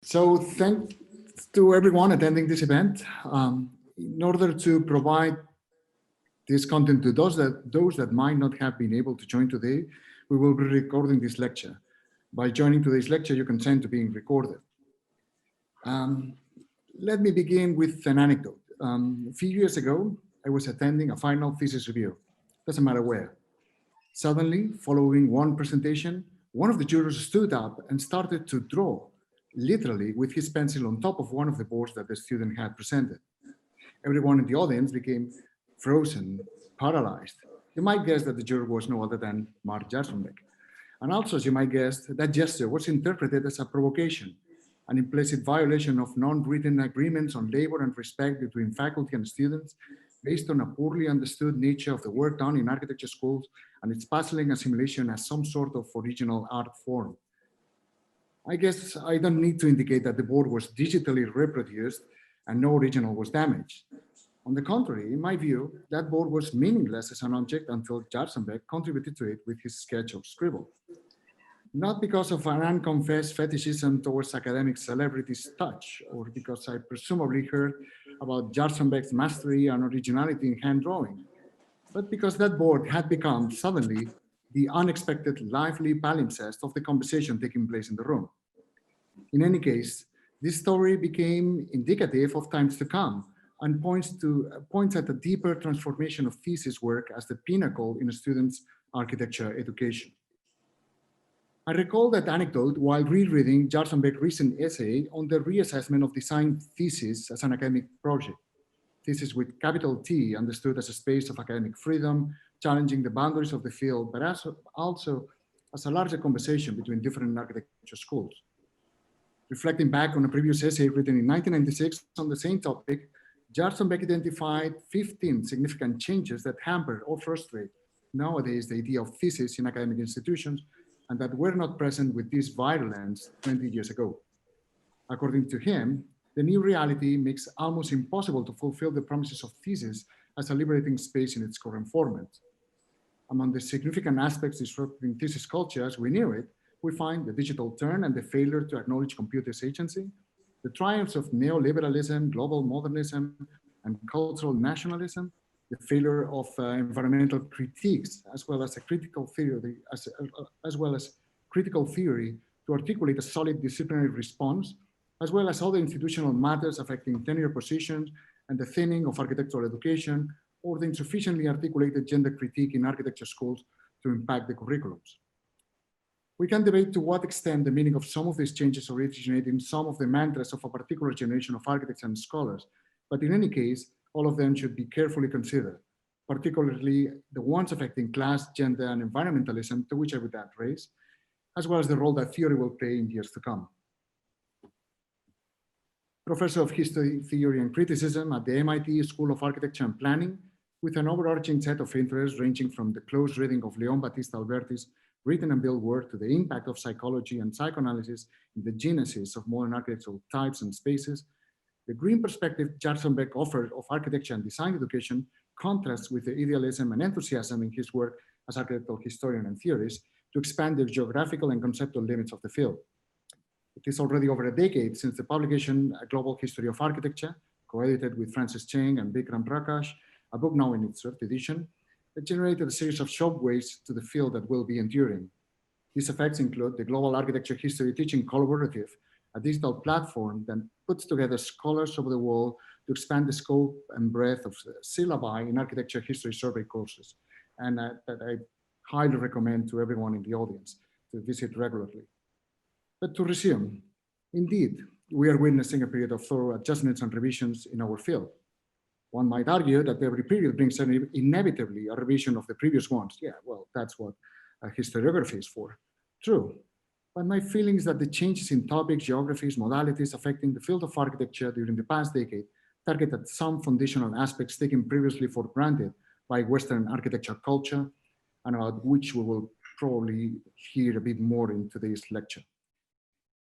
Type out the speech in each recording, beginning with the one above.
So thanks to everyone attending this event. In order to provide this content to those that might not have been able to join today, we will be recording this lecture. By joining today's lecture, you consent to being recorded. Let me begin with an anecdote. A few years ago, I was attending a final thesis review, doesn't matter where. Suddenly, following one presentation, one of the jurors stood up and started to draw, literally with his pencil on top of one of the boards that the student had presented. Everyone in the audience became frozen, paralyzed. You might guess that the juror was no other than Jarzombek. And also, as you might guess, that gesture was interpreted as a provocation, an implicit violation of non-written agreements on labor and respect between faculty and students based on a poorly understood nature of the work done in architecture schools and its puzzling assimilation as some sort of original art form. I guess I don't need to indicate that the board was digitally reproduced and no original was damaged. On the contrary, in my view, that board was meaningless as an object until Jarzombek contributed to it with his sketch of scribble. Not because of an unconfessed fetishism towards academic celebrities' touch, or because I presumably heard about Jarzombek's mastery and originality in hand drawing, but because that board had become suddenly the unexpected lively palimpsest of the conversation taking place in the room. In any case, this story became indicative of times to come and points at a deeper transformation of thesis work as the pinnacle in a student's architecture education. I recall that anecdote while rereading Jarzombek's recent essay on the reassessment of design thesis as an academic project. Thesis with capital T, understood as a space of academic freedom, challenging the boundaries of the field, but also as a larger conversation between different architecture schools. Reflecting back on a previous essay written in 1996 on the same topic, Jarzombek identified 15 significant changes that hamper or frustrate nowadays the idea of thesis in academic institutions and that were not present with this virulence 20 years ago. According to him, the new reality makes almost impossible to fulfill the promises of thesis as a liberating space in its current format. Among the significant aspects disrupting thesis culture as we knew it, we find the digital turn and the failure to acknowledge computer's agency, the triumphs of neoliberalism, global modernism, and cultural nationalism, the failure of environmental critiques, as well as a critical theory, critical theory to articulate a solid disciplinary response, as well as other institutional matters affecting tenure positions and the thinning of architectural education, or the insufficiently articulated gender critique in architecture schools to impact the curriculums. We can debate to what extent the meaning of some of these changes originate in some of the mantras of a particular generation of architects and scholars, but in any case, all of them should be carefully considered, particularly the ones affecting class, gender, and environmentalism, to which I would add race, as well as the role that theory will play in years to come. Professor of History, Theory, and Criticism at the MIT School of Architecture and Planning, with an overarching set of interests ranging from the close reading of Leon Battista Alberti's written and built work to the impact of psychology and psychoanalysis in the genesis of modern architectural types and spaces, the green perspective Jarzombek offered of architecture and design education contrasts with the idealism and enthusiasm in his work as architectural historian and theorist to expand the geographical and conceptual limits of the field. It is already over a decade since the publication A Global History of Architecture, co-edited with Francis Cheng and Bikram Prakash, a book now in its third edition, that generated a series of shockwaves to the field that will be enduring. These effects include the Global Architecture History Teaching Collaborative, a digital platform that puts together scholars over the world to expand the scope and breadth of syllabi in architecture history survey courses, and that I highly recommend to everyone in the audience to visit regularly. But to resume, indeed, we are witnessing a period of thorough adjustments and revisions in our field. One might argue that every period brings inevitably a revision of the previous ones. Yeah, well, that's what historiography is for. True. But my feeling is that the changes in topics, geographies, modalities affecting the field of architecture during the past decade target at some foundational aspects taken previously for granted by Western architecture culture, and about which we will probably hear a bit more in today's lecture.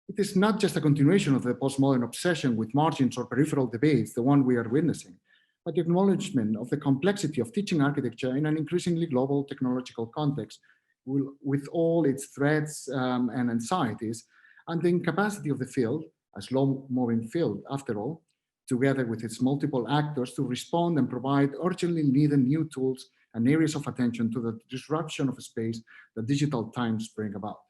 It is not just a continuation of the postmodern obsession with margins or peripheral debates, the one we are witnessing, but the acknowledgement of the complexity of teaching architecture in an increasingly global technological context with all its threats and anxieties, and the incapacity of the field, a slow-moving field, after all, together with its multiple actors to respond and provide urgently needed new tools and areas of attention to the disruption of space that digital times bring about.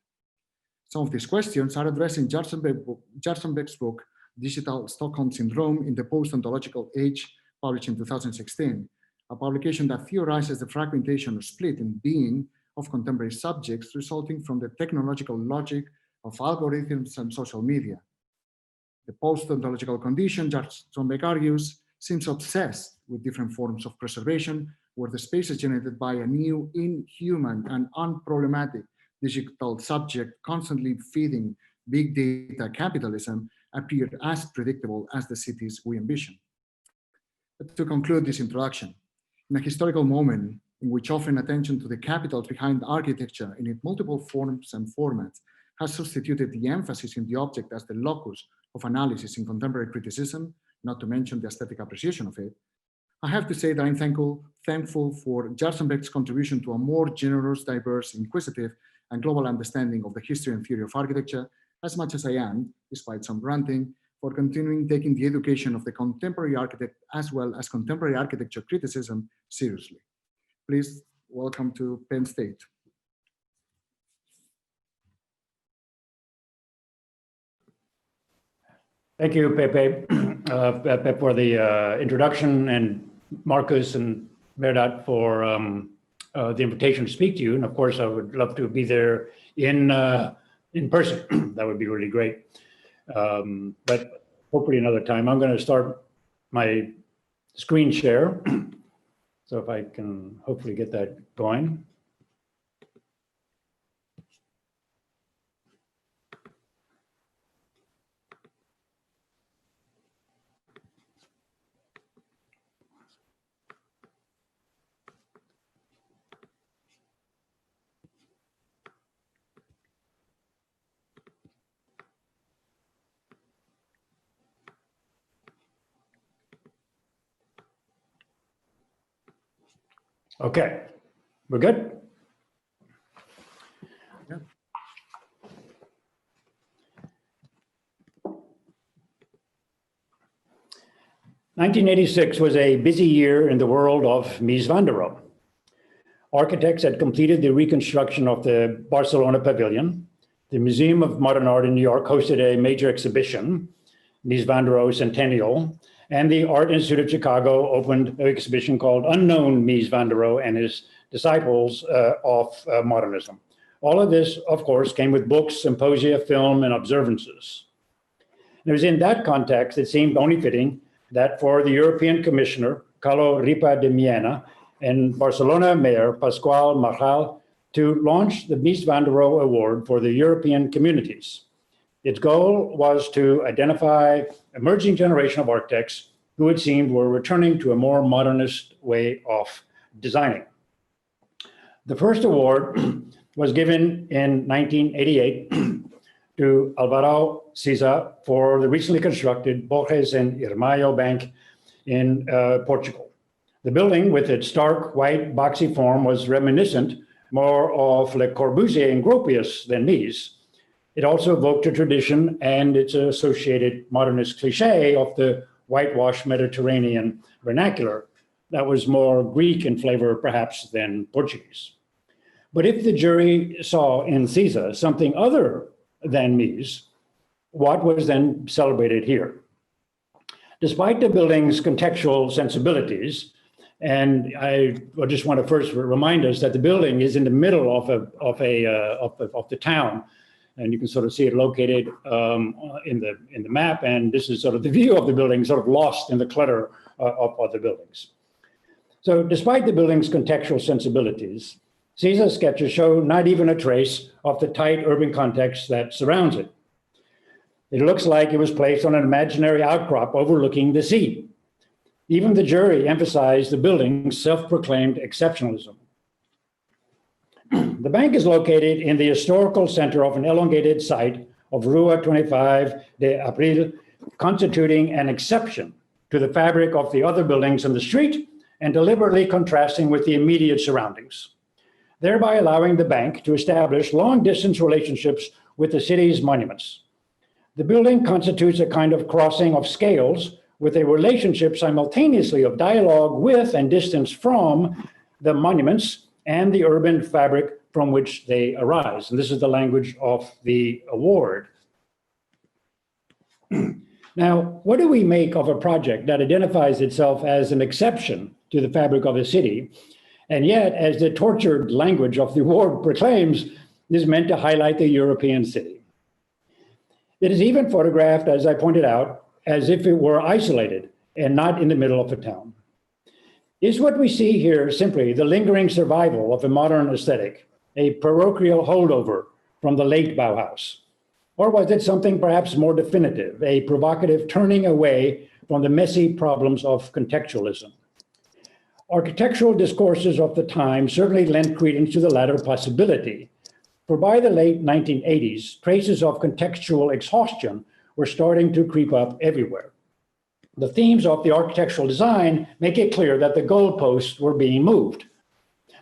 Some of these questions are addressed in Jarzombek's book, Digital Stockholm Syndrome in the Post-Ontological Age, published in 2016, a publication that theorizes the fragmentation or split in being of contemporary subjects resulting from the technological logic of algorithms and social media. The post-ontological condition, Jarzombek argues, seems obsessed with different forms of preservation, where the space is generated by a new, inhuman, and unproblematic digital subject constantly feeding big data capitalism appear as predictable as the cities we envision. But to conclude this introduction, in a historical moment in which offering attention to the capitals behind architecture in its multiple forms and formats has substituted the emphasis in the object as the locus of analysis in contemporary criticism, not to mention the aesthetic appreciation of it, I have to say that I'm thankful for Jarzombek's contribution to a more generous, diverse, inquisitive, and global understanding of the history and theory of architecture, as much as I am, despite some ranting, for continuing taking the education of the contemporary architect as well as contemporary architecture criticism seriously. Please welcome to Penn State. Thank you, Pepe, for the introduction, and Marcus and Meredith for the invitation to speak to you. And of course, I would love to be there in person. That would be really great. But hopefully another time. I'm going to start my screen share. So if I can hopefully get that going. Okay, we're good? Yeah. "1986 was a busy year in the world of Mies van der Rohe. Architects had completed the reconstruction of the Barcelona Pavilion. The Museum of Modern Art in New York hosted a major exhibition, Mies van der Rohe Centennial, and the Art Institute of Chicago opened an exhibition called Unknown Mies van der Rohe and His Disciples of Modernism. All of this, of course, came with books, symposia, film, and observances. It was in that context it seemed only fitting that for the European Commissioner, Carlo Ripa de Miena, and Barcelona Mayor Pasqual Maragall to launch the Mies van der Rohe Award for the European communities. Its goal was to identify emerging generation of architects who it seemed were returning to a more modernist way of designing. The first award was given in 1988 to Alvaro Siza for the recently constructed Borges and Irmaio Bank in Portugal. The building, with its stark white boxy form, was reminiscent more of Le Corbusier and Gropius than Mies. It also evoked a tradition and its associated modernist cliche of the whitewashed Mediterranean vernacular that was more Greek in flavor, perhaps, than Portuguese. But if the jury saw in Siza something other than Mies, what was then celebrated here? Despite the building's contextual sensibilities, and I just want to first remind us that the building is in the middle of the town, and you can sort of see it located in the map. And this is sort of the view of the building, sort of lost in the clutter of other buildings. So despite the building's contextual sensibilities, Siza's sketches show not even a trace of the tight urban context that surrounds it. It looks like it was placed on an imaginary outcrop overlooking the sea. Even the jury emphasized the building's self-proclaimed exceptionalism. The bank is located in the historical center of an elongated site of Rua 25 de Abril, constituting an exception to the fabric of the other buildings in the street and deliberately contrasting with the immediate surroundings, thereby allowing the bank to establish long-distance relationships with the city's monuments. The building constitutes a kind of crossing of scales with a relationship simultaneously of dialogue with and distance from the monuments and the urban fabric from which they arise. And this is the language of the award. Now, what do we make of a project that identifies itself as an exception to the fabric of a city, and yet, as the tortured language of the award proclaims, is meant to highlight the European city? It is even photographed, as I pointed out, as if it were isolated and not in the middle of a town. Is what we see here simply the lingering survival of a modern aesthetic, a parochial holdover from the late Bauhaus? Or was it something perhaps more definitive, a provocative turning away from the messy problems of contextualism? Architectural discourses of the time certainly lent credence to the latter possibility, for by the late 1980s, traces of contextual exhaustion were starting to creep up everywhere. The themes of the architectural design make it clear that the goalposts were being moved.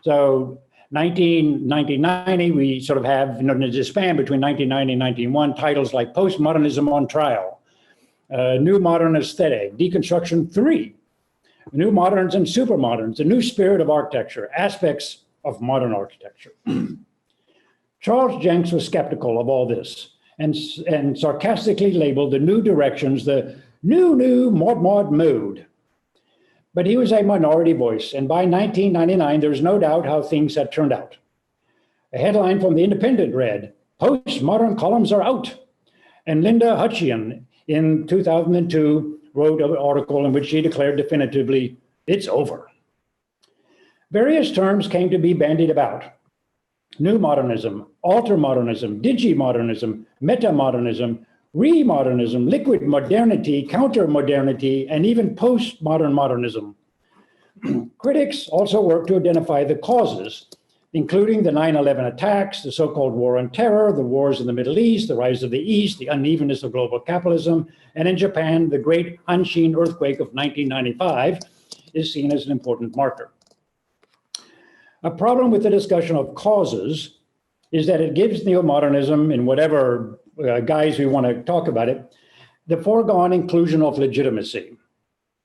So 1990, we sort of have, the span between 1990 and 1991, titles like Postmodernism on Trial, New Modern Aesthetic, Deconstruction 3, New Moderns and Supermoderns, the New Spirit of Architecture, Aspects of Modern Architecture. Charles Jenks was skeptical of all this and sarcastically labeled the new directions the new mod mood. But he was a minority voice, and by 1999, there's no doubt how things had turned out. A headline from The Independent read, "Postmodern columns are out." And Linda Hutchian in 2002 wrote an article in which she declared definitively, it's over. Various terms came to be bandied about. New modernism, altermodernism, digimodernism, metamodernism, re-modernism, liquid modernity, counter-modernity, and even postmodern modernism. Critics also worked to identify the causes, including the 9/11 attacks, the so-called war on terror, the wars in the Middle East, the rise of the East, the unevenness of global capitalism, and in Japan, the great Hanshin earthquake of 1995 is seen as an important marker. A problem with the discussion of causes is that it gives neo-modernism, in whatever guise we want to talk about it, the foregone inclusion of legitimacy.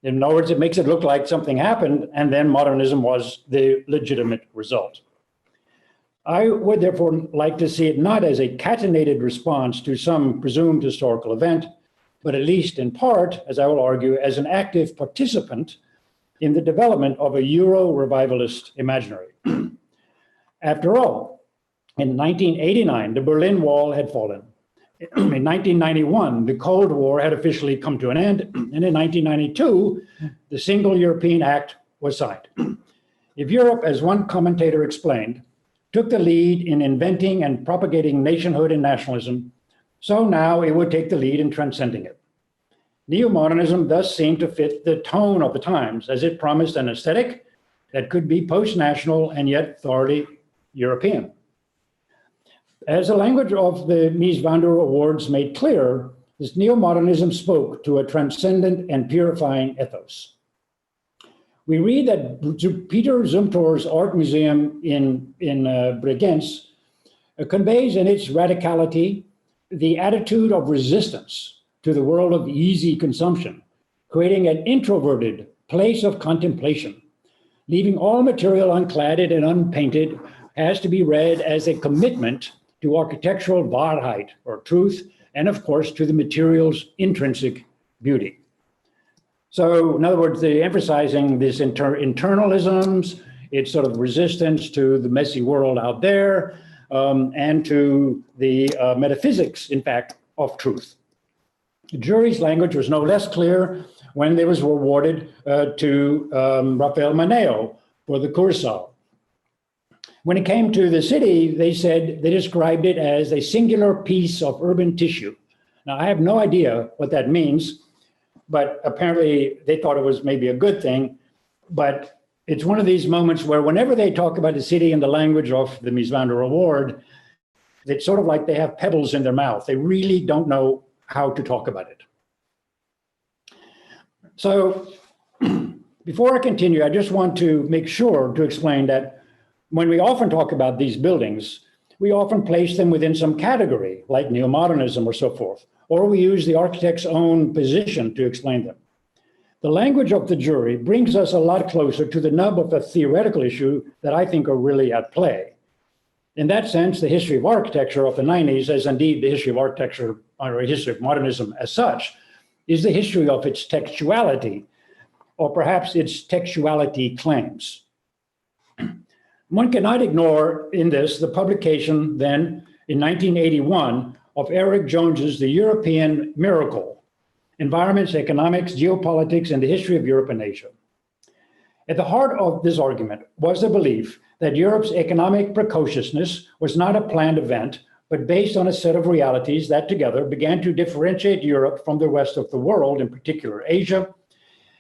In other words, it makes it look like something happened and then modernism was the legitimate result. I would therefore like to see it not as a catenated response to some presumed historical event, but at least in part, as I will argue, as an active participant in the development of a Euro-revivalist imaginary. After all, in 1989, the Berlin Wall had fallen. In 1991, the Cold War had officially come to an end, and in 1992, the Single European Act was signed. If Europe, as one commentator explained, took the lead in inventing and propagating nationhood and nationalism, so now it would take the lead in transcending it. Neo-modernism thus seemed to fit the tone of the times, as it promised an aesthetic that could be post-national and yet thoroughly European. As the language of the Mies van der Awards made clear, this neo-modernism spoke to a transcendent and purifying ethos. We read that Peter Zumthor's art museum in Bregenz conveys in its radicality the attitude of resistance to the world of easy consumption, creating an introverted place of contemplation, leaving all material uncladded and unpainted has to be read as a commitment to architectural Wahrheit, or truth, and of course to the material's intrinsic beauty. So in other words, they're emphasizing this internalisms, its sort of resistance to the messy world out there, and to the metaphysics, in fact, of truth. The jury's language was no less clear when they was awarded to Rafael Maneo for the Kursaal. When it came to the city, they said they described it as a singular piece of urban tissue. Now, I have no idea what that means, but apparently they thought it was maybe a good thing. But it's one of these moments where whenever they talk about the city in the language of the Mies van der Award, it's sort of like they have pebbles in their mouth. They really don't know how to talk about it. So before I continue, I just want to make sure to explain that when we often talk about these buildings, we often place them within some category, like neo-modernism or so forth, or we use the architect's own position to explain them. The language of the jury brings us a lot closer to the nub of a theoretical issue that I think are really at play. In that sense, the history of architecture of the 90s, as indeed the history of architecture or history of modernism as such, is the history of its textuality, or perhaps its textuality claims. One cannot ignore in this the publication then in 1981 of Eric Jones's The European Miracle, Environments, Economics, Geopolitics, and the History of Europe and Asia. At the heart of this argument was the belief that Europe's economic precociousness was not a planned event, but based on a set of realities that together began to differentiate Europe from the rest of the world, in particular Asia.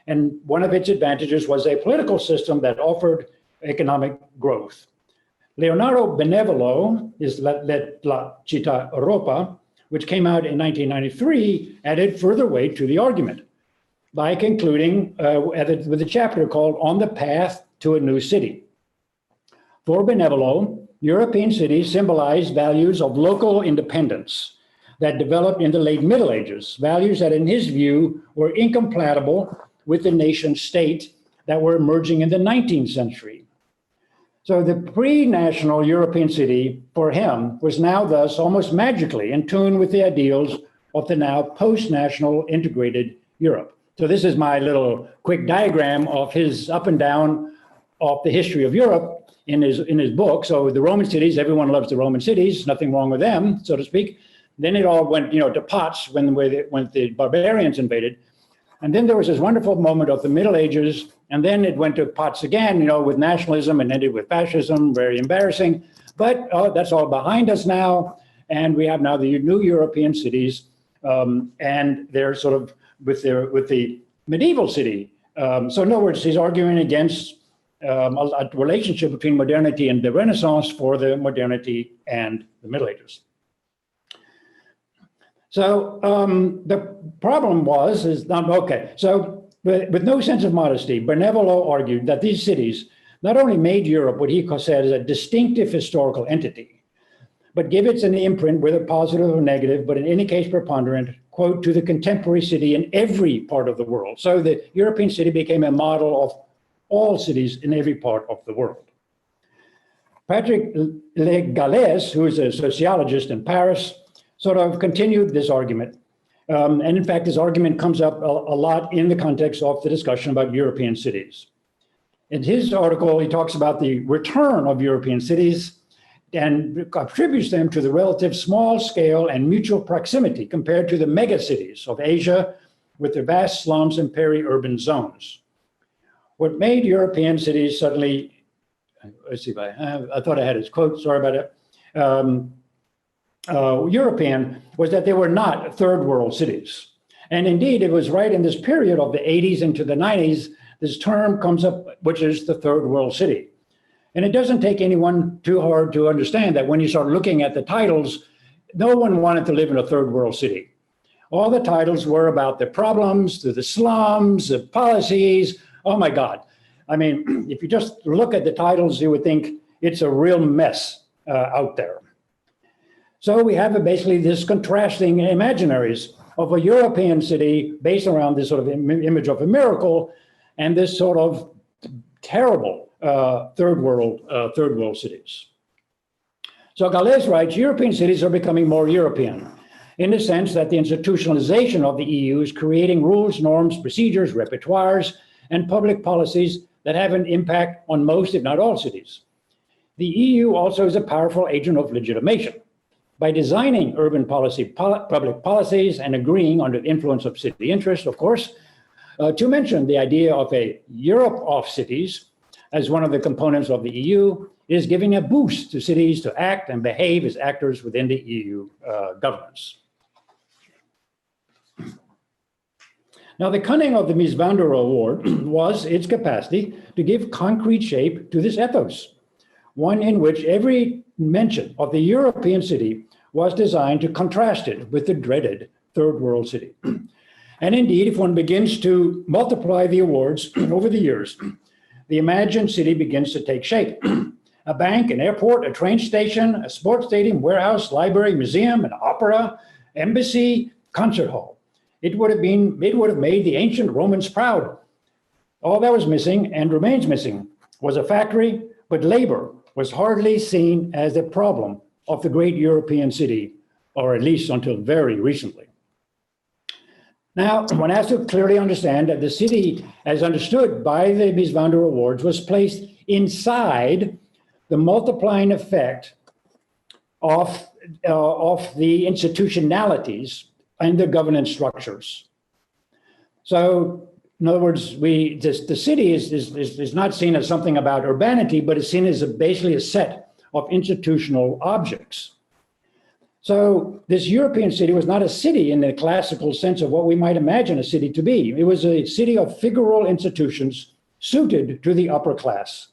And one of its advantages was a political system that offered economic growth. Leonardo Benevolo, his La Città Europa, which came out in 1993, added further weight to the argument by concluding with a chapter called On the Path to a New City. For Benevolo, European cities symbolize values of local independence that developed in the late Middle Ages, values that in his view were incompatible with the nation state that were emerging in the 19th century. So the pre-national European city for him was now thus almost magically in tune with the ideals of the now post-national integrated Europe. So this is my little quick diagram of his up and down of the history of Europe in his book. So the Roman cities, everyone loves the Roman cities, nothing wrong with them, so to speak. Then it all went, to pots when the barbarians invaded. And then there was this wonderful moment of the Middle Ages, and then it went to pots again, with nationalism and ended with fascism, very embarrassing. But that's all behind us now, and we have now the new European cities, and they're sort of with the medieval city. So in other words, he's arguing against a relationship between modernity and the Renaissance for the modernity and the Middle Ages. So the problem so with no sense of modesty, Benevolo argued that these cities not only made Europe what he said is a distinctive historical entity, but give it an imprint, whether positive or negative, but in any case preponderant, quote, to the contemporary city in every part of the world. So the European city became a model of all cities in every part of the world. Patrick Le Gallès, who is a sociologist in Paris, sort of continued this argument. And in fact, this argument comes up a lot in the context of the discussion about European cities. In his article, he talks about the return of European cities and attributes them to the relative small scale and mutual proximity compared to the megacities of Asia with their vast slums and peri-urban zones. What made European cities suddenly, let's see if I thought I had his quote, sorry about it, European was that they were not third world cities. And indeed, it was right in this period of the 80s into the 90s, this term comes up, which is the third world city. And it doesn't take anyone too hard to understand that when you start looking at the titles, no one wanted to live in a third world city. All the titles were about the problems, the slums, the policies. Oh my God. I mean, if you just look at the titles, you would think it's a real mess out there. So we have basically this contrasting imaginaries of a European city based around this sort of image of a miracle and this sort of terrible third world cities. So Gallès writes, European cities are becoming more European in the sense that the institutionalization of the EU is creating rules, norms, procedures, repertoires, and public policies that have an impact on most, if not all, cities. The EU also is a powerful agent of legitimation. By designing urban policy, public policies, and agreeing under the influence of city interest, of course, to mention the idea of a Europe of cities as one of the components of the EU is giving a boost to cities to act and behave as actors within the EU governance. Now, the cunning of the Mies van der Rohe Award was its capacity to give concrete shape to this ethos, one in which every mention of the European city was designed to contrast it with the dreaded third world city. And indeed, if one begins to multiply the awards over the years, the imagined city begins to take shape. A bank, an airport, a train station, a sports stadium, warehouse, library, museum, an opera, embassy, concert hall. It would have made the ancient Romans proud. All that was missing and remains missing was a factory, but labor was hardly seen as a problem of the great European city, or at least until very recently. Now, one has to clearly understand that the city, as understood by the Mies van der Awards, was placed inside the multiplying effect of the institutionalities and the governance structures. So, in other words, the city is not seen as something about urbanity, but is seen as basically a set of institutional objects. So this European city was not a city in the classical sense of what we might imagine a city to be. It was a city of figural institutions suited to the upper class,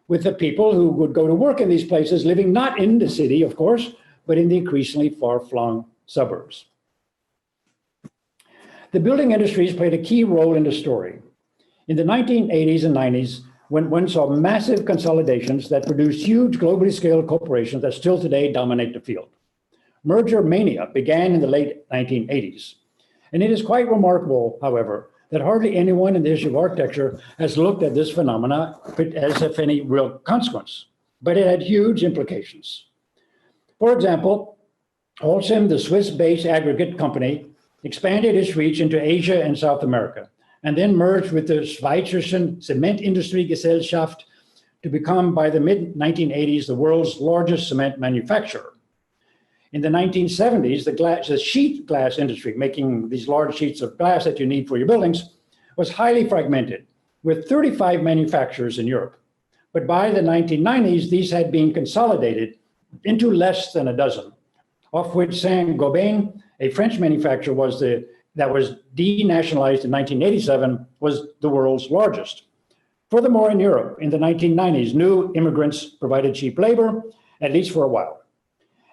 with the people who would go to work in these places living not in the city, of course, but in the increasingly far-flung suburbs. The building industries played a key role in the story. In the 1980s and 90s, when one saw massive consolidations that produced huge globally scaled corporations that still today dominate the field. Merger mania began in the late 1980s. And it is quite remarkable, however, that hardly anyone in the history of architecture has looked at this phenomena as if any real consequence, but it had huge implications. For example, Holcim, the Swiss-based aggregate company, expanded its reach into Asia and South America, and then merged with the Schweizerischen Zementindustriegesellschaft to become, by the mid-1980s, the world's largest cement manufacturer. In the 1970s, the sheet glass industry, making these large sheets of glass that you need for your buildings, was highly fragmented, with 35 manufacturers in Europe. But by the 1990s, these had been consolidated into less than a dozen, of which Saint-Gobain, a French manufacturer, that was denationalized in 1987, was the world's largest. Furthermore, in Europe, in the 1990s, new immigrants provided cheap labor, at least for a while.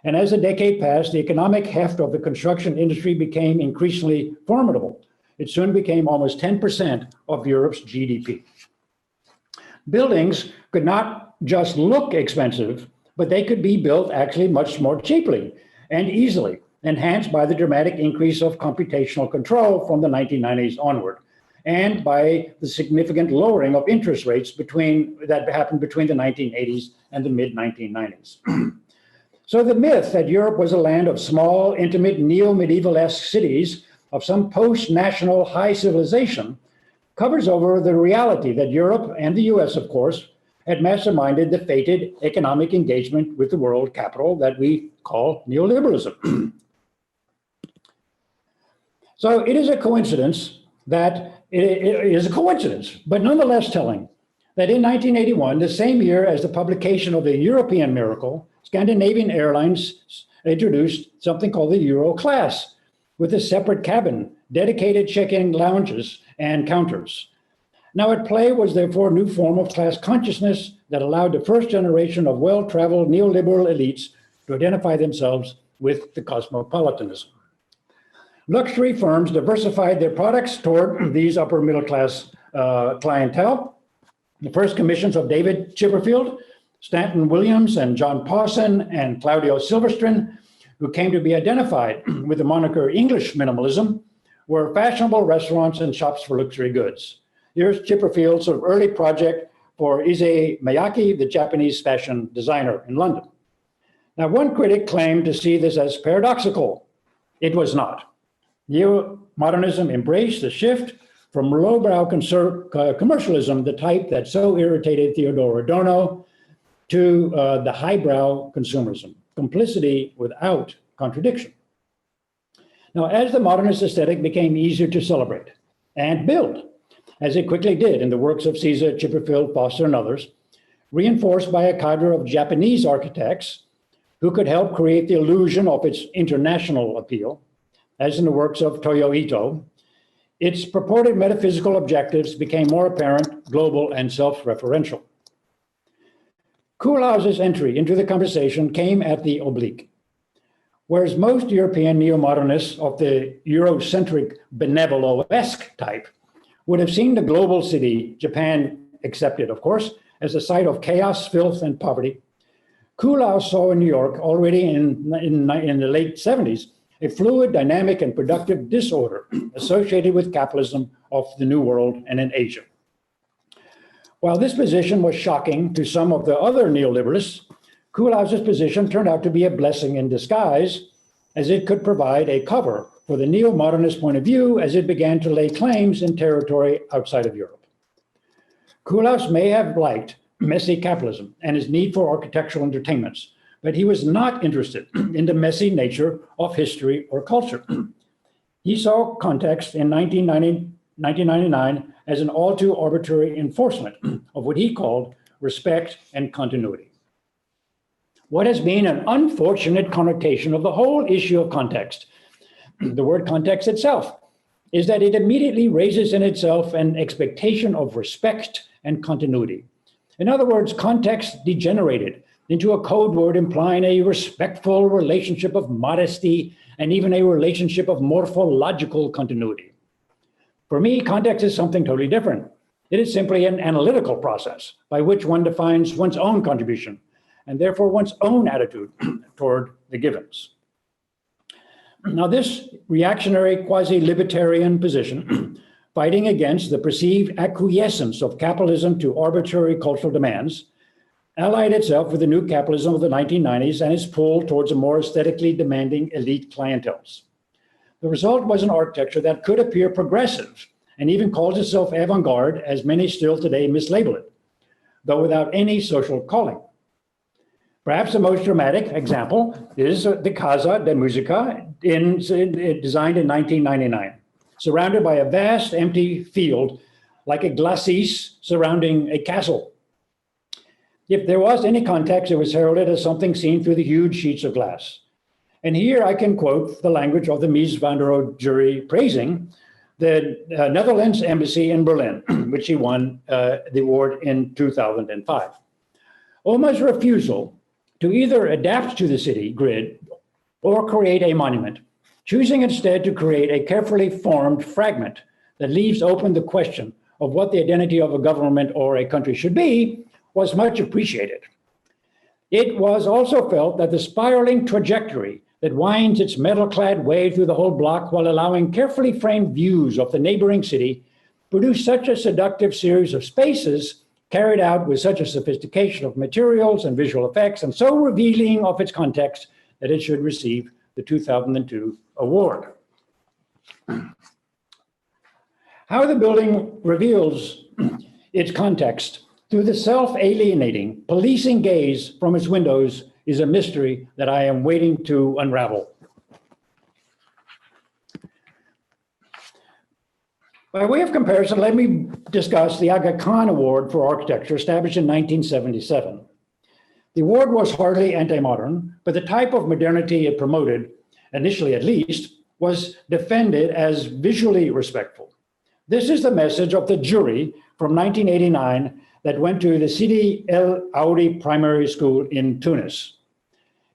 And as the decade passed, the economic heft of the construction industry became increasingly formidable. It soon became almost 10% of Europe's GDP. Buildings could not just look expensive, but they could be built actually much more cheaply and easily, enhanced by the dramatic increase of computational control from the 1990s onward, and by the significant lowering of interest rates that happened between the 1980s and the mid-1990s. So the myth that Europe was a land of small, intimate, neo-medieval-esque cities of some post-national high civilization covers over the reality that Europe, and the US, of course, had masterminded the fated economic engagement with the world capital that we call neoliberalism. So it is a coincidence but nonetheless telling, that in 1981, the same year as the publication of the European Miracle, Scandinavian Airlines introduced something called the Euro class, with a separate cabin, dedicated check-in lounges, and counters. Now at play was therefore a new form of class consciousness that allowed the first generation of well-traveled neoliberal elites to identify themselves with the cosmopolitanism. Luxury firms diversified their products toward these upper middle class clientele. The first commissions of David Chipperfield, Stanton Williams, and John Pawson, and Claudio Silverstone, who came to be identified with the moniker English minimalism, were fashionable restaurants and shops for luxury goods. Here's Chipperfield's sort of early project for Issey Miyake, the Japanese fashion designer in London. Now, one critic claimed to see this as paradoxical. It was not. Neo-modernism embraced the shift from lowbrow commercialism, the type that so irritated Theodore Adorno, to the highbrow consumerism, complicity without contradiction. Now, as the modernist aesthetic became easier to celebrate and build, as it quickly did in the works of Caesar, Chipperfield, Foster, and others, reinforced by a cadre of Japanese architects who could help create the illusion of its international appeal, as in the works of Toyo Ito, its purported metaphysical objectives became more apparent, global, and self-referential. Koolhaas's entry into the conversation came at the oblique. Whereas most European neo-modernists of the Eurocentric benevolo-esque type would have seen the global city, Japan accepted, of course, as a site of chaos, filth, and poverty, Koolhaas saw in New York already in the late 70s a fluid, dynamic, and productive disorder associated with capitalism of the New World and in Asia. While this position was shocking to some of the other neoliberalists, Koolhaas's position turned out to be a blessing in disguise, as it could provide a cover for the neo-modernist point of view as it began to lay claims in territory outside of Europe. Koolhaas may have liked messy capitalism and his need for architectural entertainments, but he was not interested in the messy nature of history or culture. He saw context in 1999 as an all too arbitrary enforcement of what he called respect and continuity. What has been an unfortunate connotation of the whole issue of context, the word context itself, is that it immediately raises in itself an expectation of respect and continuity. In other words, context degenerated into a code word implying a respectful relationship of modesty and even a relationship of morphological continuity. For me, context is something totally different. It is simply an analytical process by which one defines one's own contribution and therefore one's own attitude toward the givens. Now, this reactionary quasi-libertarian position, fighting against the perceived acquiescence of capitalism to arbitrary cultural demands, allied itself with the new capitalism of the 1990s and its pull towards a more aesthetically demanding elite clienteles. The result was an architecture that could appear progressive and even calls itself avant-garde, as many still today mislabel it, though without any social calling. Perhaps the most dramatic example is the Casa de Musica, designed in 1999, surrounded by a vast empty field like a glacis surrounding a castle. If there was any context, it was heralded as something seen through the huge sheets of glass. And here I can quote the language of the Mies van der Rohe jury praising the Netherlands embassy in Berlin, which he won the award in 2005. OMA's refusal to either adapt to the city grid or create a monument, choosing instead to create a carefully formed fragment that leaves open the question of what the identity of a government or a country should be, was much appreciated. It was also felt that the spiraling trajectory that winds its metal-clad way through the whole block while allowing carefully framed views of the neighboring city produced such a seductive series of spaces carried out with such a sophistication of materials and visual effects and so revealing of its context that it should receive the 2002 award. How the building reveals its context through the self-alienating, policing gaze from its windows is a mystery that I am waiting to unravel. By way of comparison, let me discuss the Aga Khan Award for Architecture, established in 1977. The award was hardly anti-modern, but the type of modernity it promoted, initially at least, was defended as visually respectful. This is the message of the jury from 1989 that went to the Sidi El Aoudi Primary School in Tunis.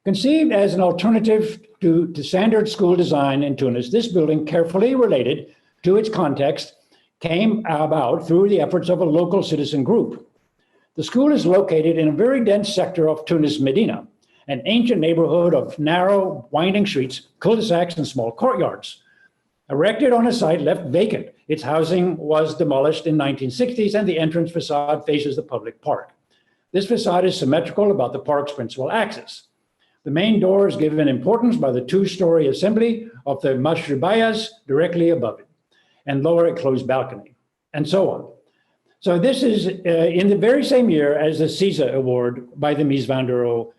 Conceived as an alternative to standard school design in Tunis, this building, carefully related to its context, came about through the efforts of a local citizen group. The school is located in a very dense sector of Tunis Medina, an ancient neighborhood of narrow, winding streets, cul-de-sacs, and small courtyards. Erected on a site left vacant, its housing was demolished in the 1960s, and the entrance facade faces the public park. This facade is symmetrical about the park's principal axis. The main door is given importance by the two-story assembly of the mashrubayas directly above it, and lower a closed balcony, and so on. So this is in the very same year as the CISA award by the Mies van der Rohe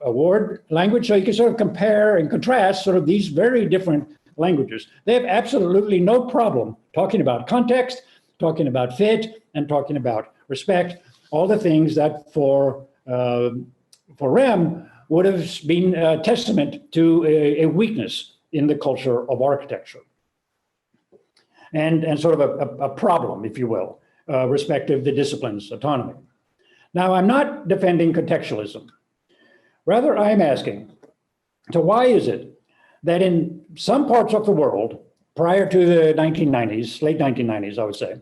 award language. So you can sort of compare and contrast sort of these very different languages. They have absolutely no problem talking about context, talking about fit, and talking about respect, all the things that for Rem would have been a testament to a weakness in the culture of architecture. And sort of a problem, if you will, respective the discipline's autonomy. Now, I'm not defending contextualism. Rather, I'm asking, so why is it that in some parts of the world, prior to the 1990s, late 1990s, I would say,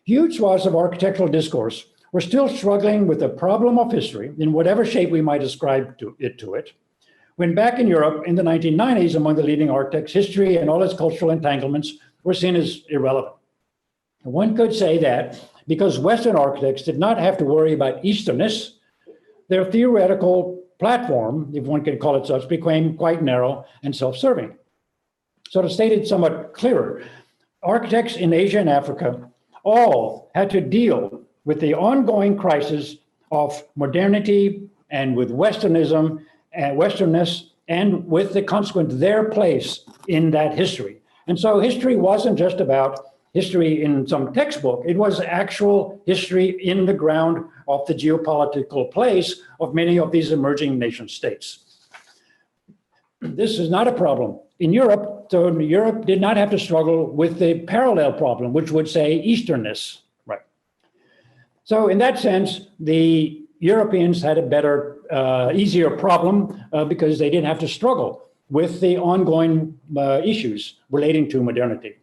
huge swaths of architectural discourse were still struggling with the problem of history, in whatever shape we might ascribe to it, when back in Europe in the 1990s, among the leading architects, history and all its cultural entanglements were seen as irrelevant. One could say that because Western architects did not have to worry about Easternness, their theoretical platform, if one can call it such, became quite narrow and self-serving. So to state it somewhat clearer, architects in Asia and Africa all had to deal with the ongoing crisis of modernity and with Westernism and Westernness and with the consequent their place in that history. And so history wasn't just about history in some textbook, it was actual history in the ground of the geopolitical place of many of these emerging nation states. This is not a problem. In Europe, so Europe did not have to struggle with the parallel problem, which would say Easternness, right? So in that sense, the Europeans had a better, easier problem because they didn't have to struggle with the ongoing issues relating to modernity.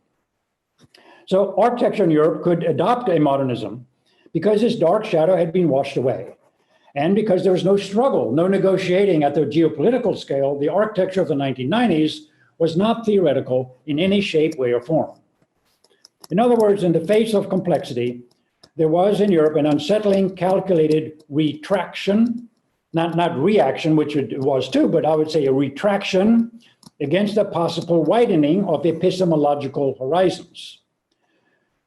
So architecture in Europe could adopt a modernism because its dark shadow had been washed away. And because there was no struggle, no negotiating at the geopolitical scale, the architecture of the 1990s was not theoretical in any shape, way, or form. In other words, in the face of complexity, there was in Europe an unsettling, calculated retraction, not reaction, which it was too, but I would say a retraction against a possible widening of epistemological horizons.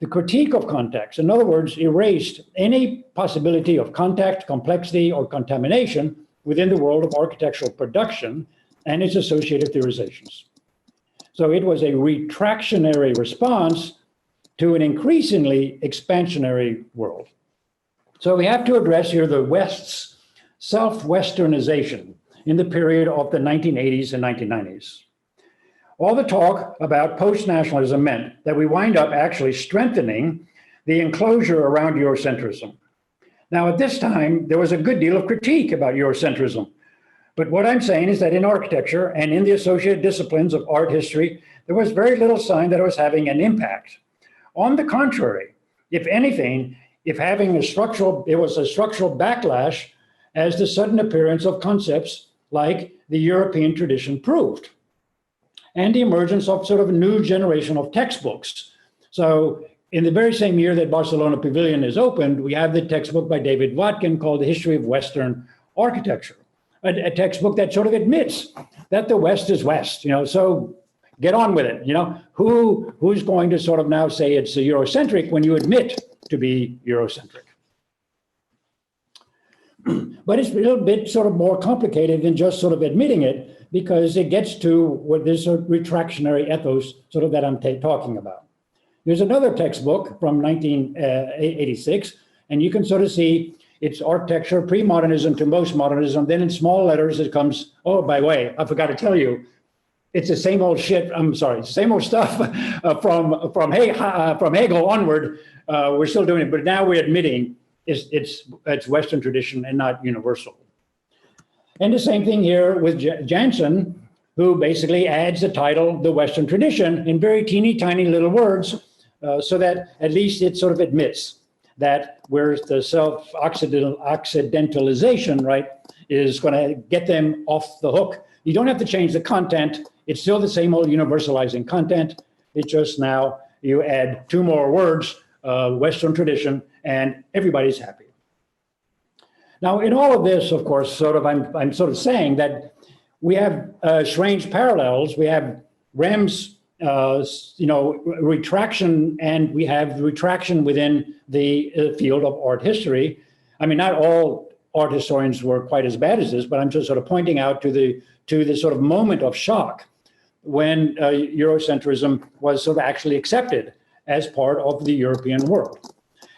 The critique of context, in other words, erased any possibility of contact, complexity, or contamination within the world of architectural production and its associated theorizations. So it was a retractionary response to an increasingly expansionary world. So we have to address here the West's self-Westernization in the period of the 1980s and 1990s. All the talk about post-nationalism meant that we wind up actually strengthening the enclosure around Eurocentrism. Now, at this time, there was a good deal of critique about Eurocentrism. But what I'm saying is that in architecture and in the associated disciplines of art history, there was very little sign that it was having an impact. On the contrary, if anything, it was a structural backlash as the sudden appearance of concepts like the European tradition proved, and the emergence of sort of a new generation of textbooks. So in the very same year that Barcelona Pavilion is opened, we have the textbook by David Watkin called The History of Western Architecture, a textbook that sort of admits that the West is West, so get on with it. Who's going to sort of now say it's a Eurocentric when you admit to be Eurocentric? But it's a little bit sort of more complicated than just sort of admitting it, because it gets to what this sort of retractionary ethos sort of that I'm talking about. There's another textbook from 1986, and you can sort of see it's architecture, pre-modernism to postmodernism. Then in small letters, it comes, oh, by the way, I forgot to tell you, it's the same old shit. I'm sorry, it's the same old stuff from Hegel onward. We're still doing it, but now we're admitting it's Western tradition and not universal. And the same thing here with Jansen, who basically adds the title, The Western Tradition, in very teeny tiny little words, so that at least it sort of admits that where's the self-occidentalization, right, is going to get them off the hook. You don't have to change the content. It's still the same old universalizing content. It's just now you add two more words, Western tradition, and everybody's happy. Now, in all of this, of course, sort of, I'm sort of saying that we have strange parallels. We have Rem's, retraction, and we have retraction within the field of art history. I mean, not all art historians were quite as bad as this, but I'm just sort of pointing out to the sort of moment of shock when Eurocentrism was sort of actually accepted as part of the European world.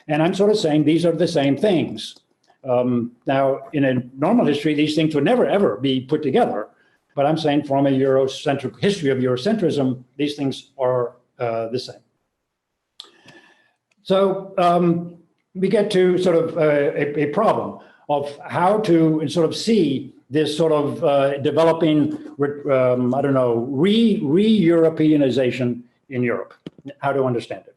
And I'm sort of saying these are the same things. Now, in a normal history, these things would never, ever be put together. But I'm saying from a Eurocentric history of Eurocentrism, these things are the same. So we get to sort of a problem of how to sort of see this sort of developing, re-Europeanization in Europe, how to understand it.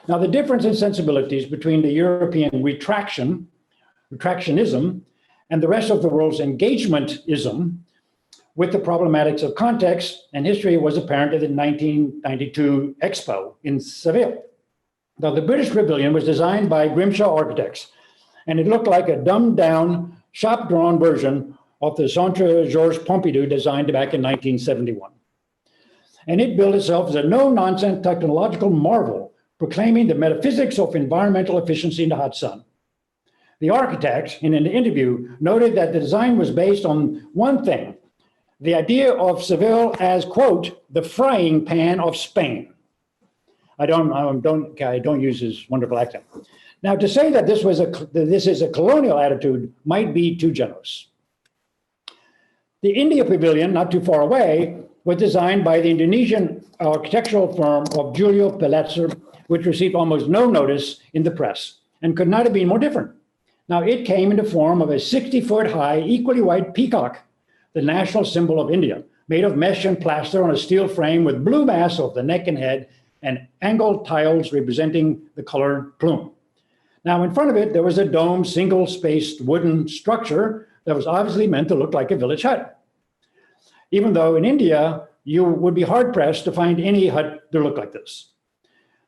Now, the difference in sensibilities between the European retractionism, and the rest of the world's engagementism with the problematics of context and history was apparent at the 1992 Expo in Seville. Now, the British Pavilion was designed by Grimshaw Architects, and it looked like a dumbed-down, shop-drawn version of the Centre Georges Pompidou designed back in 1971. And it billed itself as a no-nonsense technological marvel, proclaiming the metaphysics of environmental efficiency in the hot sun. The architect, in an interview, noted that the design was based on one thing, the idea of Seville as, quote, the frying pan of Spain. I don't use his wonderful accent. Now, to say that this is a colonial attitude might be too generous. The India Pavilion, not too far away, was designed by the Indonesian architectural firm of Julio Pelitzer, which received almost no notice in the press and could not have been more different. Now, it came in the form of a 60-foot-high, equally white peacock, the national symbol of India, made of mesh and plaster on a steel frame with blue mass of the neck and head and angled tiles representing the colored plume. Now, in front of it, there was a domed, single-spaced wooden structure that was obviously meant to look like a village hut. Even though in India, you would be hard-pressed to find any hut that looked like this.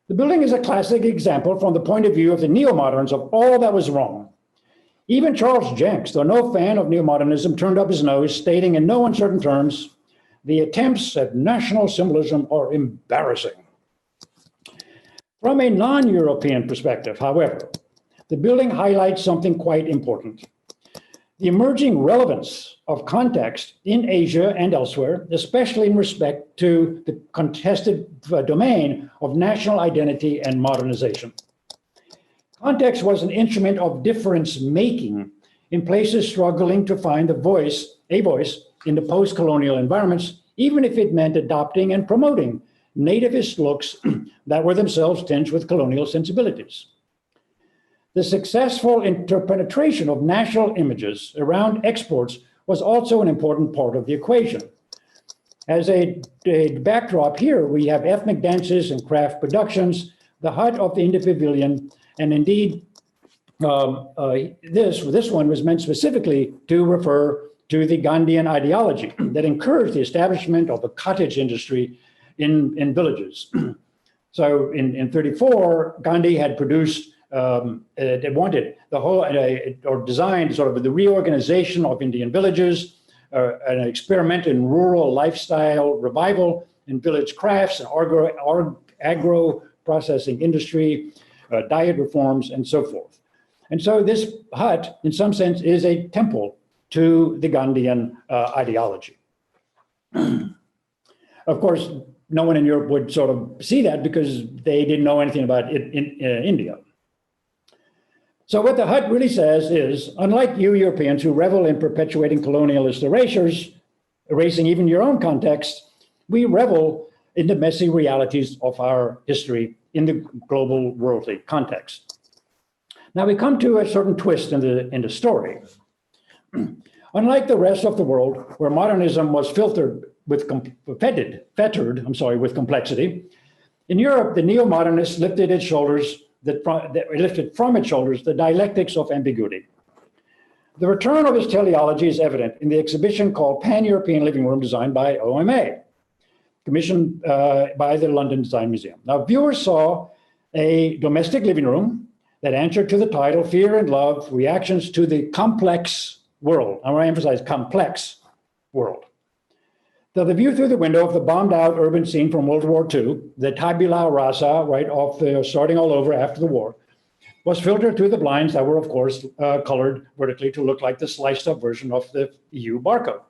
The building is a classic example from the point of view of the neo-moderns of all that was wrong. Even Charles Jenks, though no fan of neo-modernism, turned up his nose, stating in no uncertain terms, the attempts at national symbolism are embarrassing. From a non-European perspective, however, the building highlights something quite important. The emerging relevance of context in Asia and elsewhere, especially in respect to the contested domain of national identity and modernization. Context was an instrument of difference-making in places struggling to find a voice in the post-colonial environments, even if it meant adopting and promoting nativist looks that were themselves tinged with colonial sensibilities. The successful interpenetration of national images around exports was also an important part of the equation. As a backdrop here, we have ethnic dances and craft productions, the hut of the India Pavilion, and indeed, this one was meant specifically to refer to the Gandhian ideology that encouraged the establishment of a cottage industry in villages. So in 34, Gandhi had produced, they wanted the whole, or designed sort of the reorganization of Indian villages, an experiment in rural lifestyle revival in village crafts and agro processing industry, diet reforms, and so forth. And so this hut, in some sense, is a temple to the Gandhian ideology. Of course, no one in Europe would sort of see that because they didn't know anything about it in India. So what the hut really says is, unlike you Europeans who revel in perpetuating colonialist erasing even your own context, we revel in the messy realities of our history in the global worldly context. Now we come to a certain twist in the story. Unlike the rest of the world, where modernism was fettered with complexity, in Europe, the neo-modernists lifted from its shoulders the dialectics of ambiguity. The return of his teleology is evident in the exhibition called Pan-European Living Room, designed by OMA, commissioned by the London Design Museum. Now, viewers saw a domestic living room that answered to the title, Fear and Love, Reactions to the Complex World. I want to emphasize complex world. So the view through the window of the bombed out urban scene from World War II, the tabula rasa, right off the starting all over after the war, was filtered through the blinds that were, of course, colored vertically to look like the sliced up version of the EU barcode.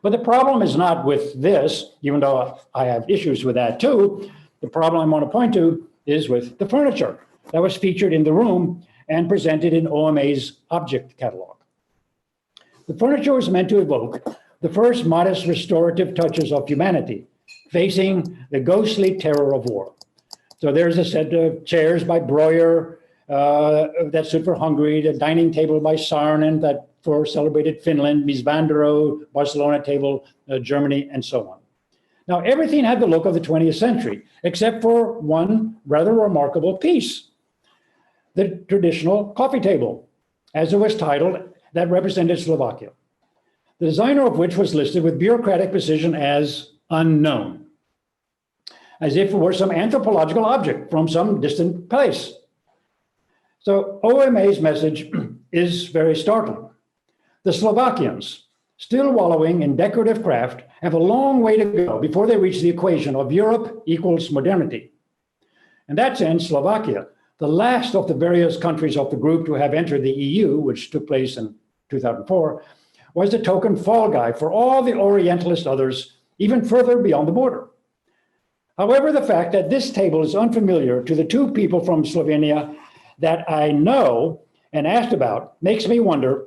But the problem is not with this, even though I have issues with that too. The problem I want to point to is with the furniture that was featured in the room and presented in OMA's object catalog. The furniture was meant to evoke the first modest restorative touches of humanity, facing the ghostly terror of war. So there's a set of chairs by Breuer that stood for Hungary, the dining table by Saarinen that for celebrated Finland, Mies van der Rohe, Barcelona table, Germany, and so on. Now, everything had the look of the 20th century, except for one rather remarkable piece, the traditional coffee table, as it was titled, that represented Slovakia. the designer of which was listed with bureaucratic precision as unknown, as if it were some anthropological object from some distant place. So OMA's message is very startling. The Slovakians, still wallowing in decorative craft, have a long way to go before they reach the equation of Europe equals modernity. In that sense, Slovakia, the last of the various countries of the group to have entered the EU, which took place in 2004, was the token fall guy for all the Orientalist others, even further beyond the border. However, the fact that this table is unfamiliar to the two people from Slovenia that I know and asked about makes me wonder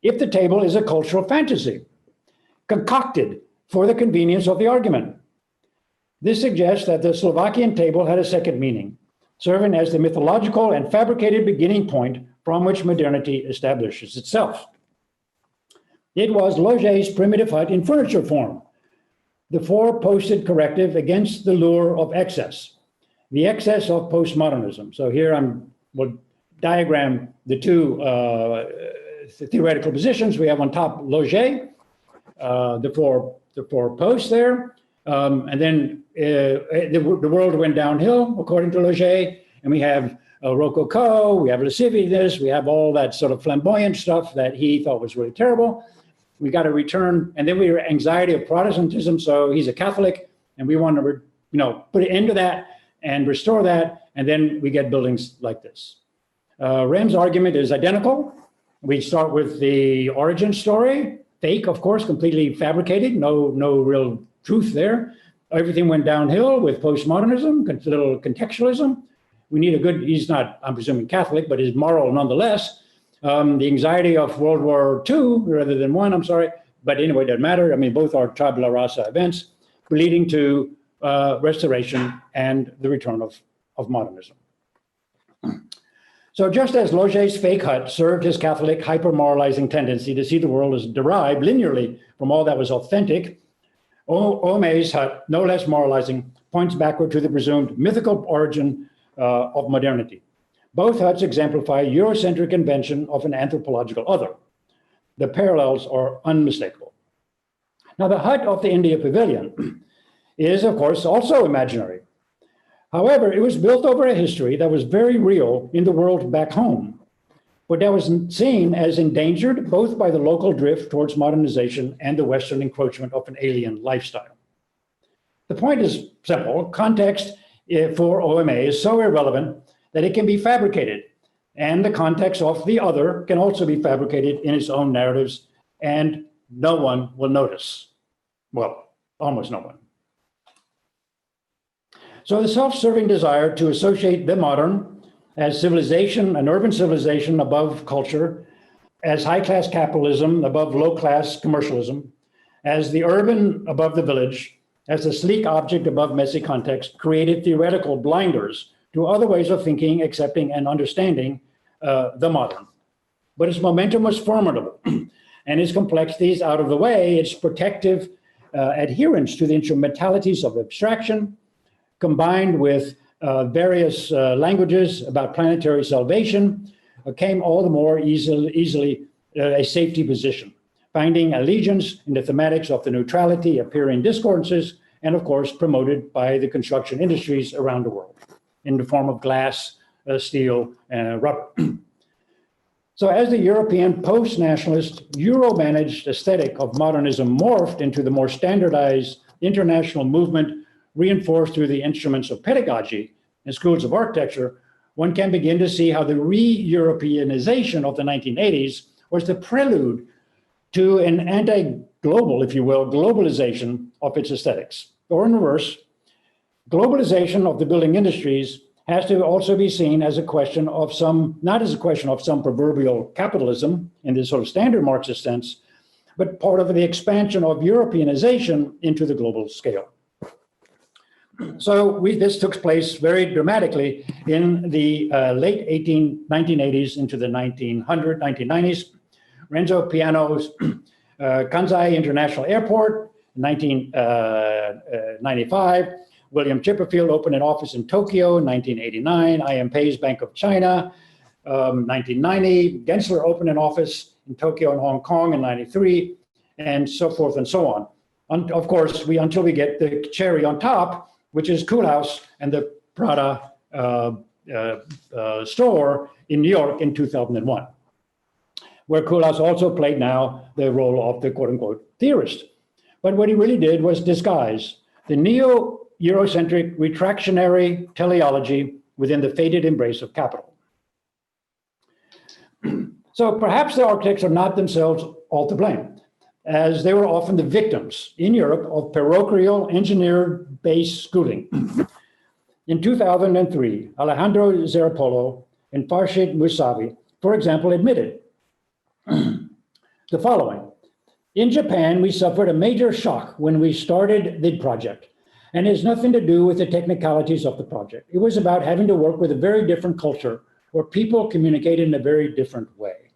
if the table is a cultural fantasy, concocted for the convenience of the argument. This suggests that the Slovakian table had a second meaning, serving as the mythological and fabricated beginning point from which modernity establishes itself. It was Rohe's primitive hut in furniture form, the four-posted corrective against the lure of excess, the excess of postmodernism. So here we'll diagram the two theoretical positions. We have on top Rohe, the four posts there, and then the world went downhill according to Rohe, and we have Rococo, we have lasciviousness, we have all that sort of flamboyant stuff that he thought was really terrible. We got to return, and then we were anxiety of Protestantism. So he's a Catholic, and we want to, put an end to that and restore that, and then we get buildings like this. Rem's argument is identical. We start with the origin story, fake, of course, completely fabricated, no real truth there. Everything went downhill with postmodernism, a little contextualism. We need he's not, I'm presuming, Catholic, but is moral nonetheless. The anxiety of World War II, rather than one, I'm sorry, but anyway, it doesn't matter. I mean, both are tabula rasa events leading to restoration and the return of modernism. So just as Rohe's fake hut served his Catholic hyper-moralizing tendency to see the world as derived linearly from all that was authentic, Rohe's hut, no less moralizing, points backward to the presumed mythical origin of modernity. Both huts exemplify Eurocentric invention of an anthropological other. The parallels are unmistakable. Now, the hut of the India Pavilion is, of course, also imaginary. However, it was built over a history that was very real in the world back home, but that was seen as endangered both by the local drift towards modernization and the Western encroachment of an alien lifestyle. The point is simple. Context for OMA is so irrelevant that it can be fabricated, and the context of the other can also be fabricated in its own narratives, and no one will notice. Well, almost no one. So the self-serving desire to associate the modern as civilization, an urban civilization above culture, as high-class capitalism above low-class commercialism, as the urban above the village, as the sleek object above messy context, created theoretical blinders to other ways of thinking, accepting, and understanding the modern. But its momentum was formidable, and its complexities out of the way, its protective adherence to the instrumentalities of abstraction, combined with various languages about planetary salvation, came all the more easily a safety position, finding allegiance in the thematics of the neutrality appearing discordances, and of course promoted by the construction industries around the world in the form of glass, steel, and rubber. So as the European post-nationalist, Euro-managed aesthetic of modernism morphed into the more standardized international movement reinforced through the instruments of pedagogy and schools of architecture, one can begin to see how the re-Europeanization of the 1980s was the prelude to an anti-global, if you will, globalization of its aesthetics. Or in reverse, globalization of the building industries has to also be seen as a question of not as a question of some proverbial capitalism in this sort of standard Marxist sense, but part of the expansion of Europeanization into the global scale. So this took place very dramatically in the late 1980s into the 1990s. Renzo Piano's Kansai International Airport, 1995. William Chipperfield opened an office in Tokyo in 1989. I.M. Pei's Bank of China, 1990. Gensler opened an office in Tokyo and Hong Kong in 93. and so forth and so on. Of course, until we get the cherry on top, which is Koolhaas and the Prada store in New York in 2001, where Koolhaas also played now the role of the quote-unquote theorist. But what he really did was disguise the neo-Eurocentric retractionary teleology within the fated embrace of capital. So perhaps the architects are not themselves all to blame, as they were often the victims in Europe of parochial engineer-based schooling. In 2003, Alejandro Zerapolo and Farshid Musavi, for example, admitted the following. In Japan, we suffered a major shock when we started the project, and it has nothing to do with the technicalities of the project. It was about having to work with a very different culture where people communicate in a very different way.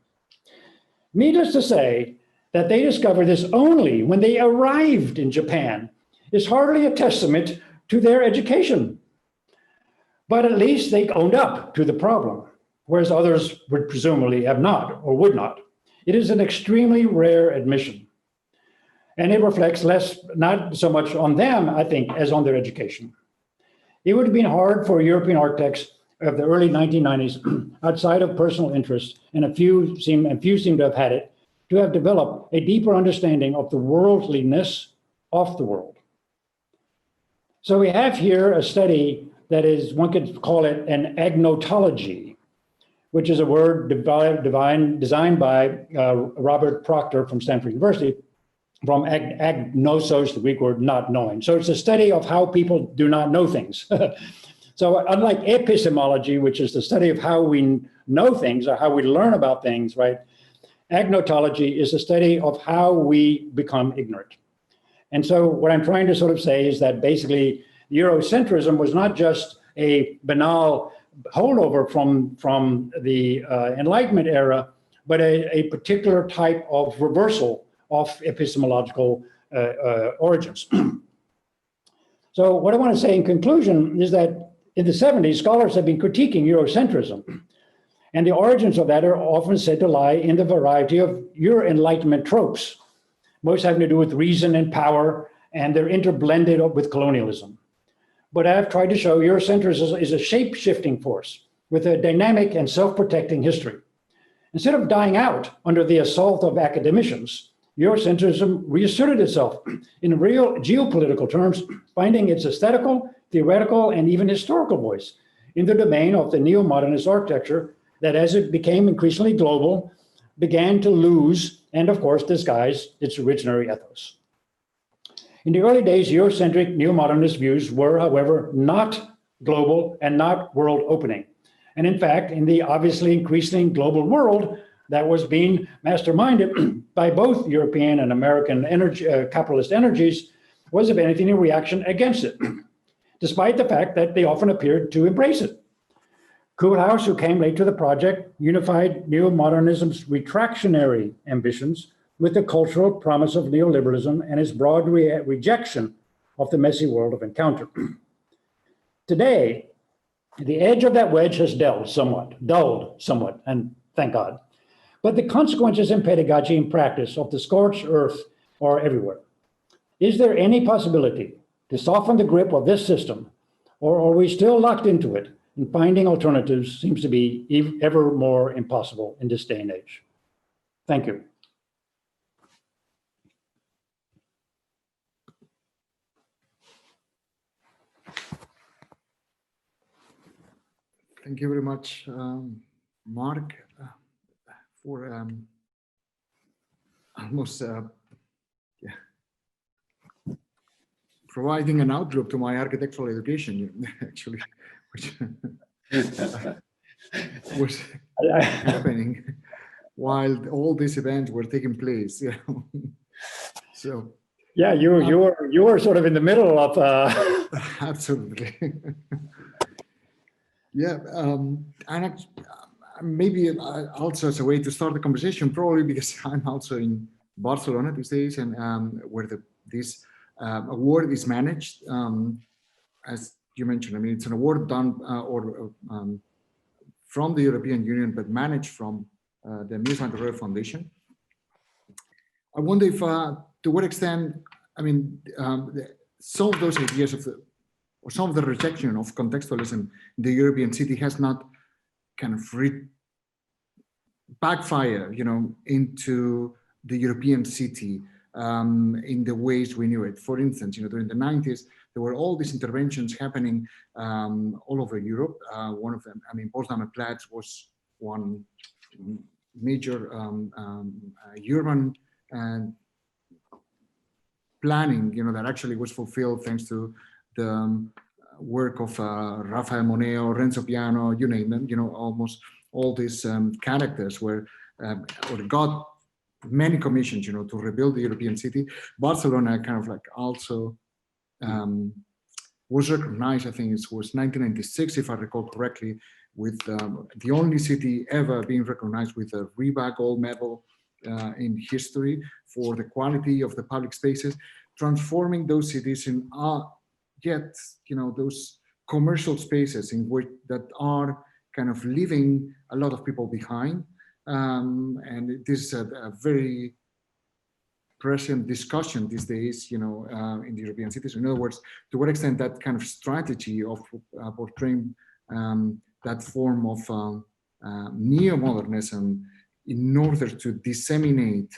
Needless to say, that they discovered this only when they arrived in Japan is hardly a testament to their education. But at least they owned up to the problem, whereas others would presumably have not or would not. It is an extremely rare admission. And it reflects not so much on them, I think, as on their education. It would have been hard for European architects of the early 1990s, outside of personal interest, and few seem to have had it, to have developed a deeper understanding of the worldliness of the world. So we have here a study that is, one could call it an agnotology, which is a word designed by Robert Proctor from Stanford University, from agnosos, the Greek word not knowing. So it's a study of how people do not know things. So unlike epistemology, which is the study of how we know things or how we learn about things, right? Agnotology is the study of how we become ignorant. And so what I'm trying to sort of say is that basically Eurocentrism was not just a banal holdover from the Enlightenment era, but a particular type of reversal of epistemological origins. So what I want to say in conclusion is that in the 70s, scholars have been critiquing Eurocentrism. And the origins of that are often said to lie in the variety of Euro-Enlightenment tropes, most having to do with reason and power, and they're interblended with colonialism. But I've tried to show Eurocentrism is a shape-shifting force with a dynamic and self-protecting history. Instead of dying out under the assault of academicians, Eurocentrism reasserted itself in real geopolitical terms, finding its aesthetical, theoretical, and even historical voice in the domain of the neo-modernist architecture that, as it became increasingly global, began to lose and, of course, disguise its originary ethos. In the early days, Eurocentric neo-modernist views were, however, not global and not world-opening. And in fact, in the obviously increasingly global world that was being masterminded by both European and American capitalist energies, was, if anything, a reaction against it, despite the fact that they often appeared to embrace it. Koolhaas, who came late to the project, unified neo-modernism's retractionary ambitions with the cultural promise of neoliberalism and its broad rejection of the messy world of encounter. Today, the edge of that wedge has dulled somewhat, and thank God. But the consequences in pedagogy and practice of the scorched earth are everywhere. Is there any possibility to soften the grip of this system, or are we still locked into it? And finding alternatives seems to be ever more impossible in this day and age. Thank you. Thank you very much, Mark, for almost providing an outlook to my architectural education, actually, which was happening while all these events were taking place. You know? So yeah, you were sort of in the middle of. Absolutely. Yeah, and maybe also as a way to start the conversation, probably because I'm also in Barcelona these days, and where this award is managed, as you mentioned. I mean, it's an award done from the European Union, but managed from the Mies Rohe Foundation. I wonder if, to what extent, I mean, some of those ideas or some of the rejection of contextualism in the European city has not kind of backfire, into the European city in the ways we knew it. For instance, during the 90s, there were all these interventions happening all over Europe. One of them, Potsdamer Platz was one major urban planning, that actually was fulfilled thanks to the work of Rafael Moneo, Renzo Piano, you name them. Almost all these characters were or got many commissions, to rebuild the European city. Barcelona kind of like also was recognized. I think it was 1996, if I recall correctly, with the only city ever being recognized with a RIBA gold medal in history for the quality of the public spaces, transforming those cities in those commercial spaces in which that are kind of leaving a lot of people behind. And this is a very present discussion these days, in the European cities. In other words, to what extent that kind of strategy of portraying that form of neo-modernism in order to disseminate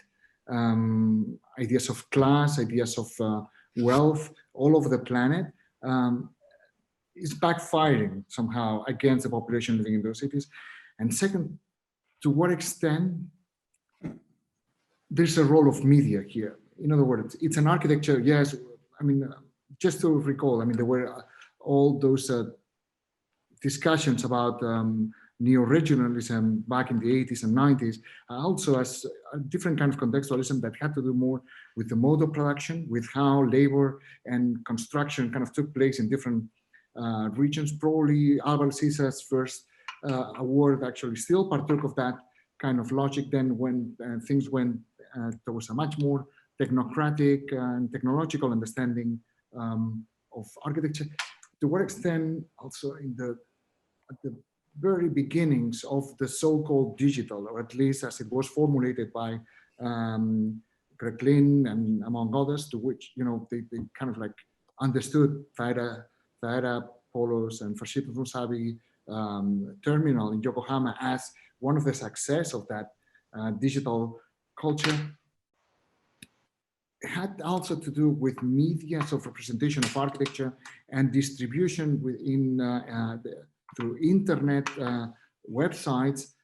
ideas of class, ideas of wealth all over the planet is backfiring somehow against the population living in those cities. And second, to what extent there's a role of media here. In other words, it's an architecture, yes. Just to recall, there were all those discussions about neo-regionalism back in the 80s and 90s, also as a different kind of contextualism that had to do more with the mode of production, with how labor and construction kind of took place in different regions. Probably Álvaro Sisa's first award actually still partook of that kind of logic. Then when things went towards a much more technocratic and technological understanding of architecture, to what extent also at the very beginnings of the so-called digital, or at least as it was formulated by Greg Lynn and among others, to which they kind of like understood Taira Polos and Farshid Musavi terminal in Yokohama as one of the success of that digital culture. It had also to do with medias of representation of architecture and distribution within through internet websites,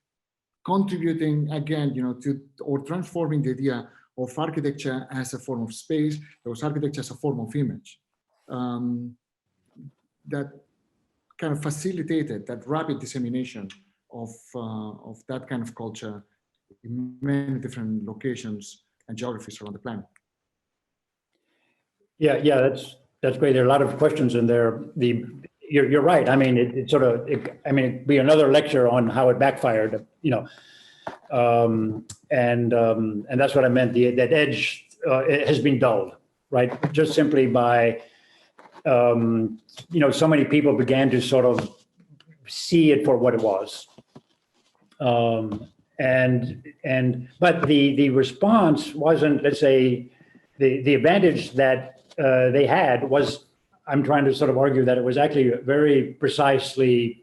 contributing again, to or transforming the idea of architecture as a form of space, those architecture as a form of image, that kind of facilitated that rapid dissemination of that kind of culture in many different locations and geographies around the planet. Yeah, that's great. There are a lot of questions in there. You're right. It'd be another lecture on how it backfired, and that's what I meant. That edge has been dulled, right? Just simply by, so many people began to sort of see it for what it was. But the response wasn't, let's say, the advantage that they had was, I'm trying to sort of argue that it was actually very precisely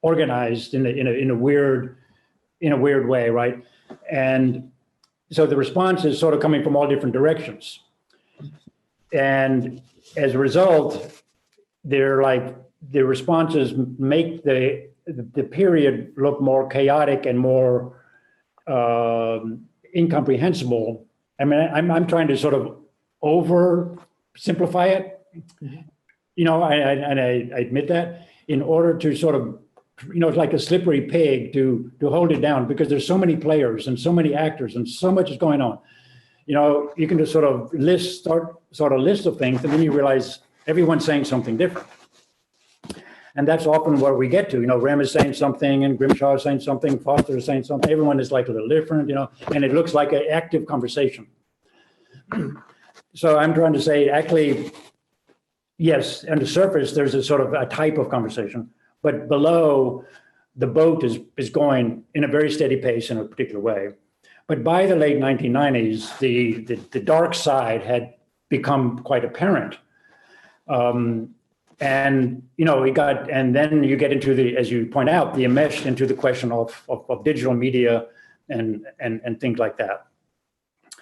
organized in a weird way, right? And so the response is sort of coming from all different directions. And as a result, the responses make the period look more chaotic and more incomprehensible. I'm trying to sort of oversimplify it. I admit that, in order to sort of, it's like a slippery pig to hold it down, because there's so many players and so many actors and so much is going on. You can just sort of start a list of things, and then you realize everyone's saying something different. And that's often where we get to, Rem is saying something and Grimshaw is saying something, Foster is saying something, everyone is like a little different, and it looks like an active conversation. So I'm trying to say, actually, yes, on the surface, there's a sort of a type of conversation, but below, the boat is going in a very steady pace in a particular way. But by the late 1990s, the dark side had become quite apparent. And then you get into the, as you point out, the enmeshed into the question of digital media and things like that.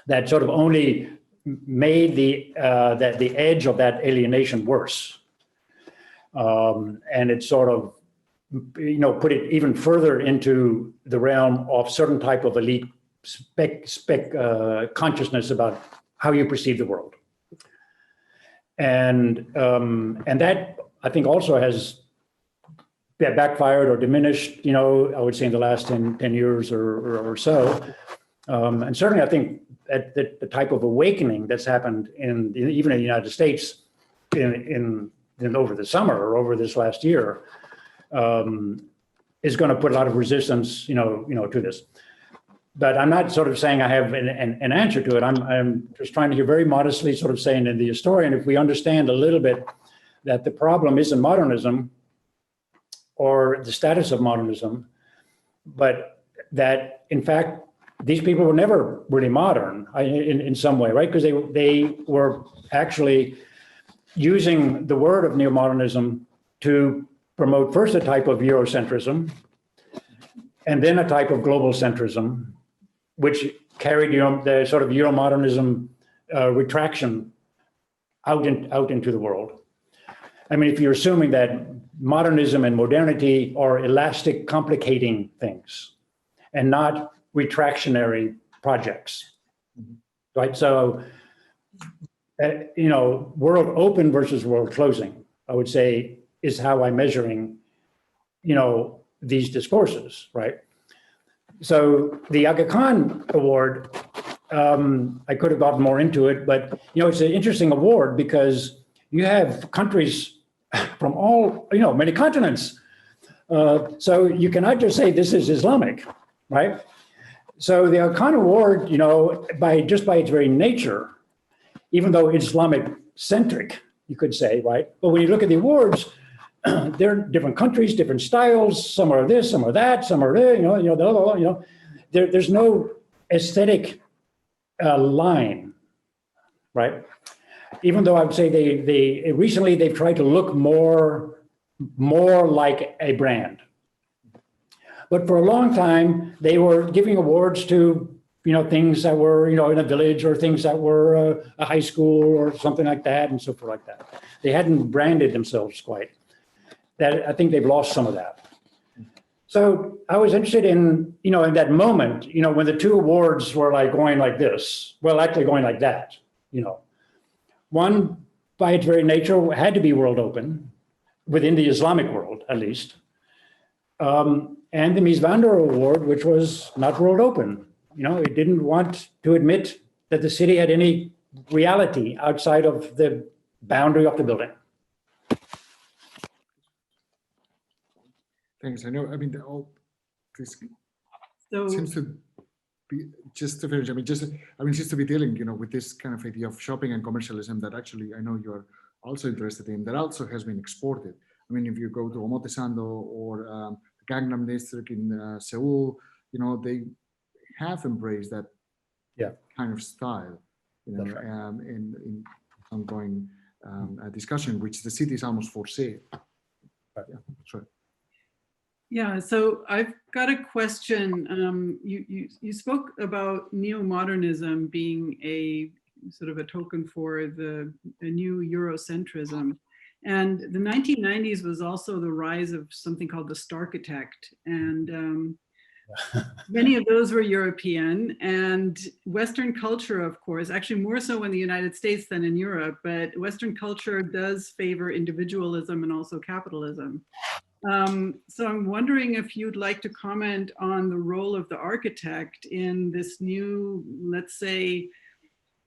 That sort of only made the edge of that alienation worse, and it sort of put it even further into the realm of certain type of elite consciousness about how you perceive the world. And that, I think, also has backfired or diminished, I would say in the last 10 years or so. And certainly, I think that the type of awakening that's happened even in the United States in over the summer or over this last year is going to put a lot of resistance, to this. But I'm not sort of saying I have an answer to it. I'm just trying to hear very modestly, sort of saying, in the historian, if we understand a little bit that the problem isn't modernism or the status of modernism, but that in fact these people were never really modern in some way, right? Because they were actually using the word of neomodernism to promote first a type of Eurocentrism and then a type of global centrism, which carried the sort of Euromodernism retraction out into the world. I mean, if you're assuming that modernism and modernity are elastic, complicating things and not retractionary projects, right? So, world open versus world closing, I would say, is how I'm measuring, these discourses, right? So the Aga Khan Award, I could have gotten more into it, but it's an interesting award because you have countries from all, many continents. So you cannot just say this is Islamic, right? So the Aga Khan Award, by its very nature, even though it's Islamic centric, you could say, right? But when you look at the awards, they're different countries, different styles. Some are this, some are that, some are there's no aesthetic line, right? Even though I would say they recently they've tried to look more like a brand, but for a long time they were giving awards to things that were in a village or things that were a high school or something like that and so forth like that. They hadn't branded themselves quite. That I think they've lost some of that. So I was interested in in that moment when the two awards were like going like this, well, actually going like that. One, by its very nature, had to be world open, within the Islamic world, at least. And the Mies van der Rohe Award, which was not world open. It didn't want to admit that the city had any reality outside of the boundary of the building. Thanks. I know, all this seems to be, just to finish, just to be dealing, with this kind of idea of shopping and commercialism that actually I know you are also interested in, that also has been exported. If you go to Omotesando or Gangnam district in Seoul, they have embraced that kind of style, in ongoing discussion, which the city is almost for sale. Yeah, sure. Yeah, so I've got a question. You spoke about neo-modernism being a sort of a token for the new Eurocentrism. And the 1990s was also the rise of something called the Starchitect. And many of those were European, and Western culture, of course, actually more so in the United States than in Europe, but Western culture does favor individualism and also capitalism. So I'm wondering if you'd like to comment on the role of the architect in this new, let's say,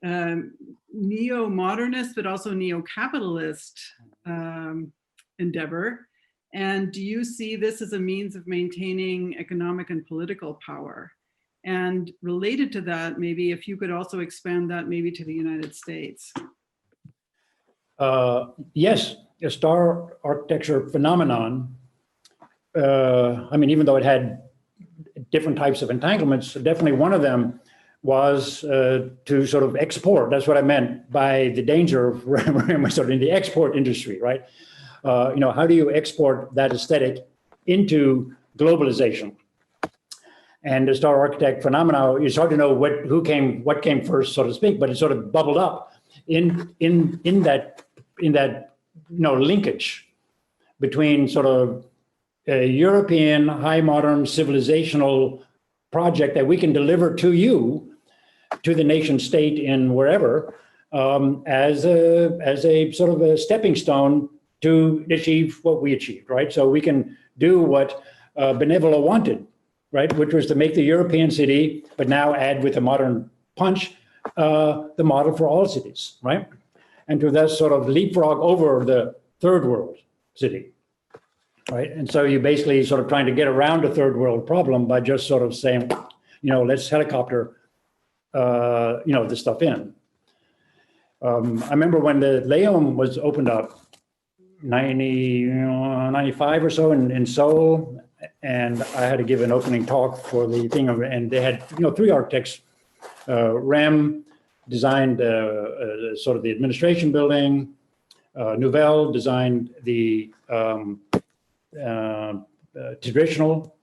neo-modernist, but also neo-capitalist endeavor. And do you see this as a means of maintaining economic and political power? And related to that, maybe if you could also expand that maybe to the United States. Yes, a star architecture phenomenon, even though it had different types of entanglements, definitely one of them was to sort of export. That's what I meant by the danger of sort of in the export industry, right? How do you export that aesthetic into globalization? And the star architect phenomena, it's hard to know what came first, so to speak, but it sort of bubbled up in that linkage between sort of a European high modern civilizational project that we can deliver to you, to the nation state in wherever, as a sort of a stepping stone to achieve what we achieved, right? So we can do what Benevola wanted, right? Which was to make the European city, but now add with a modern punch, the model for all cities, right? And to thus sort of leapfrog over the third world city, right? And so you basically sort of trying to get around a third world problem by just sort of saying, let's helicopter, this stuff in. I remember when the Leon was opened up, 95 or so in Seoul, and I had to give an opening talk for the thing, and they had three architects. Rem designed sort of the administration building. Nouvel designed the traditional.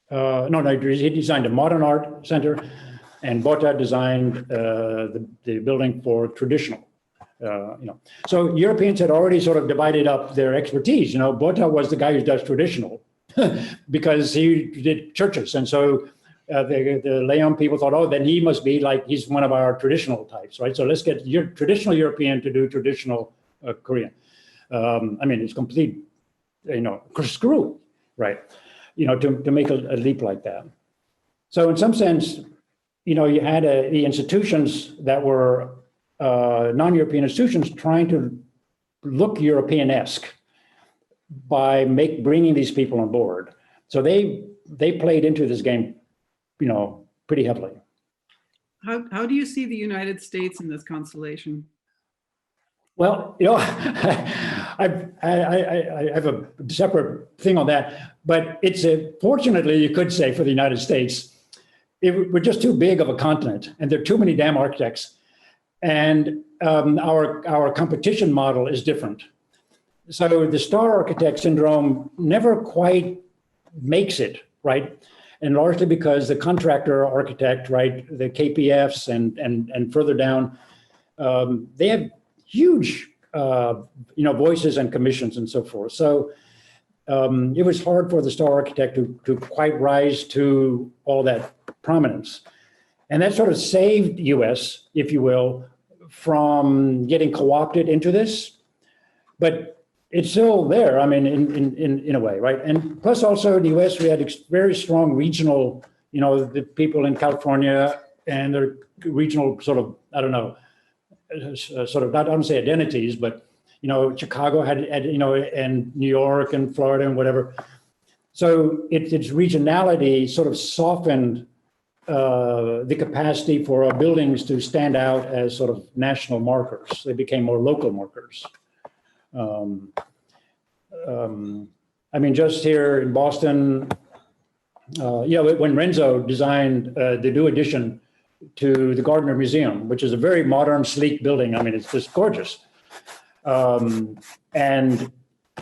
He designed a modern art center, and Bota designed the building for traditional. So Europeans had already sort of divided up their expertise. Bota was the guy who does traditional because he did churches. And so the Leon people thought, oh, then he must be like, he's one of our traditional types, right? So let's get your traditional European to do traditional Korean. It's complete, screw, right? To make a leap like that. So in some sense, you had the institutions that were non-European institutions trying to look European-esque by bringing these people on board. So they played into this game, pretty heavily. How do you see the United States in this constellation? Well, I have a separate thing on that, but it's fortunately, you could say, for the United States, we're just too big of a continent, and there are too many damn architects. And our competition model is different. So the star architect syndrome never quite makes it, right? And largely because the contractor architect, right, the KPFs and further down, they have huge, voices and commissions and so forth. So it was hard for the star architect to quite rise to all that prominence. And that sort of saved US, if you will, from getting co-opted into this. But it's still there, in a way, right? And plus also in the US, we had very strong regional, the people in California and their regional sort of, I don't say identities, but, Chicago had, and New York and Florida and whatever. So its regionality sort of softened the capacity for our buildings to stand out as sort of national markers. They became more local markers. Just here in Boston, when Renzo designed the new addition to the Gardner Museum, which is a very modern, sleek building. It's just gorgeous. But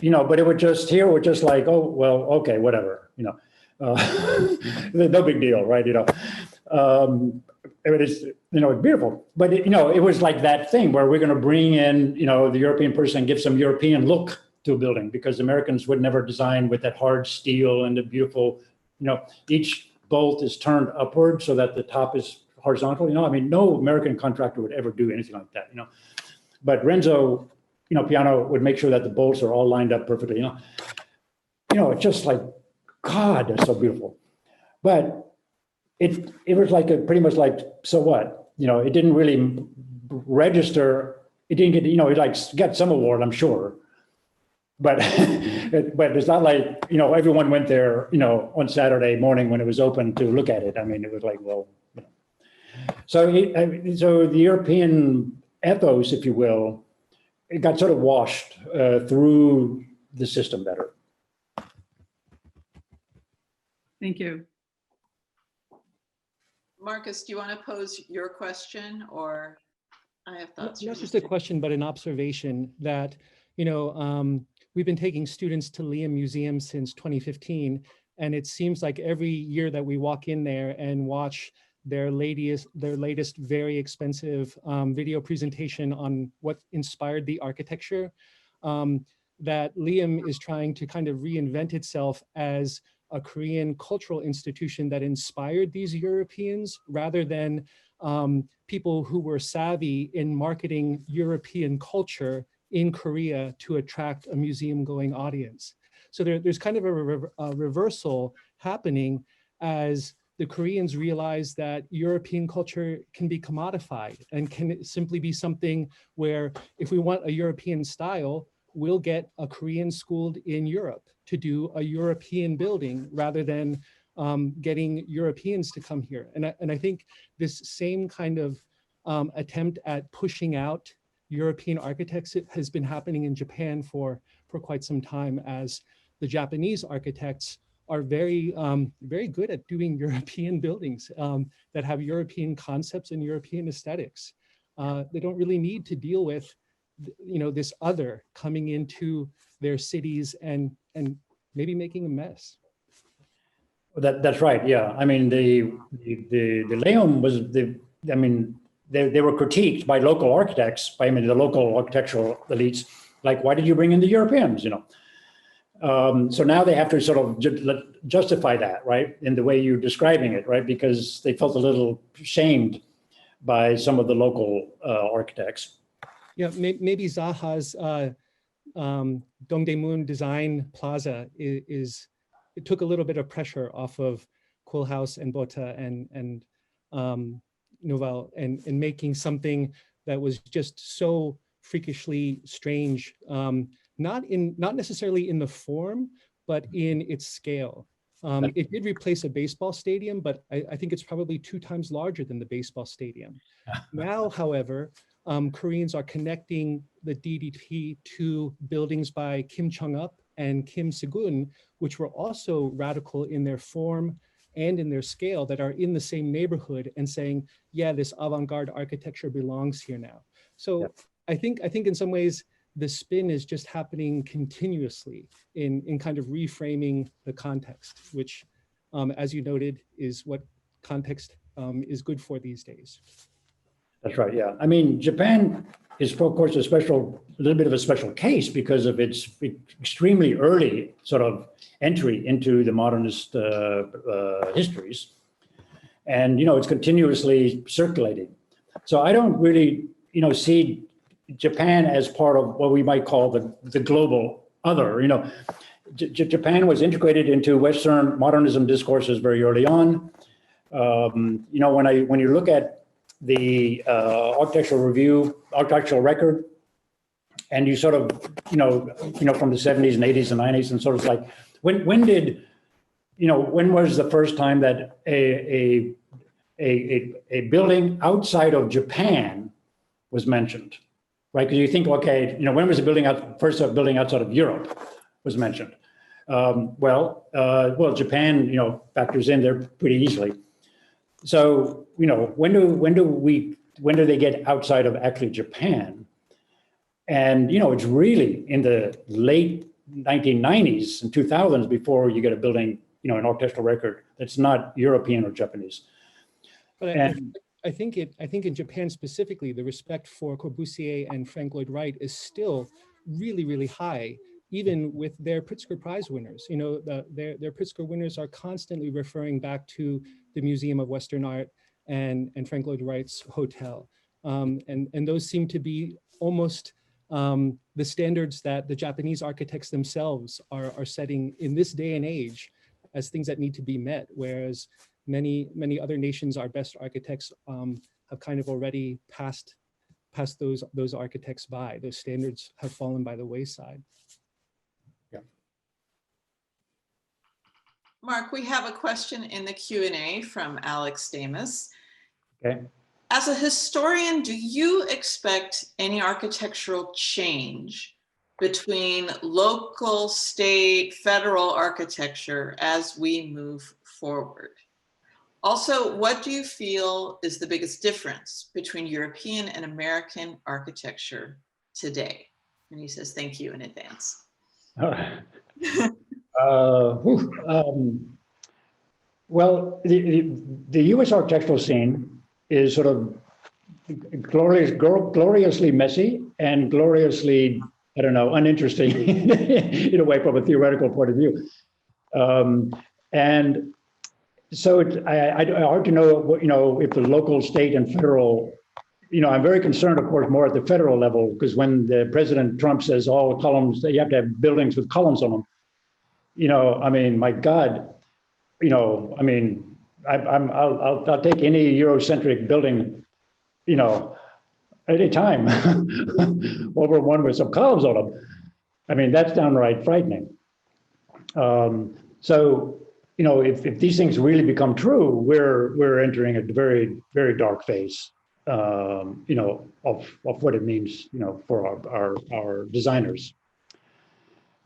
it would just like, oh, well, okay, whatever, no big deal, right? It's beautiful, but it was like that thing where we're going to bring in, the European person and give some European look to a building, because Americans would never design with that hard steel and the beautiful, each bolt is turned upward so that the top is horizontal. No American contractor would ever do anything like that. But Renzo, Piano would make sure that the bolts are all lined up perfectly. It's just like, God, that's so beautiful. But it was like pretty much like, so what? It didn't really register. It didn't get, it got some award, I'm sure. But but it's not like, everyone went there, on Saturday morning when it was open to look at it. It was like, well, So the European ethos, if you will, it got sort of washed through the system better. Thank you. Marcus, do you want to pose your question, or I have thoughts? Not just a question, but an observation that, we've been taking students to Liam Museum since 2015, and it seems like every year that we walk in there and watch their latest very expensive video presentation on what inspired the architecture, that Liam is trying to kind of reinvent itself as a Korean cultural institution that inspired these Europeans rather than people who were savvy in marketing European culture in Korea to attract a museum-going audience. So there's kind of a reversal happening as the Koreans realize that European culture can be commodified and can simply be something where if we want a European style, we'll get a Korean schooled in Europe to do a European building rather than getting Europeans to come here. And I think this same kind of attempt at pushing out European architects has been happening in Japan for quite some time, as the Japanese architects are very good at doing European buildings that have European concepts and European aesthetics. They don't really need to deal with this other coming into their cities and maybe making a mess. That's right. Yeah, I mean the Leum was they were critiqued by local architects, by the local architectural elites. Like, why did you bring in the Europeans? So now they have to sort of justify that, right, in the way you're describing it, right, because they felt a little shamed by some of the local architects. Yeah, maybe Zaha's Dongdaemun design Plaza it took a little bit of pressure off of Koolhaas and Bota and Nouvelle and making something that was just so freakishly strange, not necessarily in the form, but in its scale. It did replace a baseball stadium, but I think it's probably 2 times larger than the baseball stadium. Now, however, Koreans are connecting the DDP to buildings by Kim Chung-up and Kim Se-gun, which were also radical in their form and in their scale, that are in the same neighborhood, and saying, yeah, this avant-garde architecture belongs here now. So yep. I think in some ways, the spin is just happening continuously in kind of reframing the context, which, as you noted, is what context is good for these days. That's right, yeah. I mean, Japan is, of course, a little bit of a special case because of its extremely early sort of entry into the modernist histories. And, it's continuously circulating. So I don't really, see Japan as part of what we might call the global other. Japan was integrated into Western modernism discourses very early on. When you look at the architectural record, and you sort of, from the 70s and 80s and 90s, and sort of like, when was the first time that a building outside of Japan was mentioned, right? Because you think, okay, when was the first building outside of Europe was mentioned? Well, Japan, factors in there pretty easily. So, when do they get outside of actually Japan? And, it's really in the late 1990s and 2000s before you get a building, an architectural record that's not European or Japanese. But I think in Japan specifically, the respect for Corbusier and Frank Lloyd Wright is still really, really high, even with their Pritzker Prize winners. Their Pritzker winners are constantly referring back to the Museum of Western Art and Frank Lloyd Wright's hotel. And those seem to be almost the standards that the Japanese architects themselves are setting in this day and age as things that need to be met, whereas many other nations, our best architects, have kind of already passed those architects by. Those standards have fallen by the wayside. Yeah. Mark, we have a question in the Q&A from Alex Damus. Okay. As a historian, do you expect any architectural change between local, state, federal architecture as we move forward? Also, what do you feel is the biggest difference between European and American architecture today? And he says, thank you in advance. Well, the U.S. architectural scene is sort of gloriously messy and gloriously, I don't know, uninteresting in a way from a theoretical point of view. And so I hard to know what, if the local, state, and federal, I'm very concerned, of course, more at the federal level, because when the President Trump says all columns, you have to have buildings with columns on them, I mean, my God, I mean, I'll take any Eurocentric building, any time over one with some columns on them. I mean, that's downright frightening. So, if these things really become true, we're entering a very, very dark phase, of what it means, for our designers.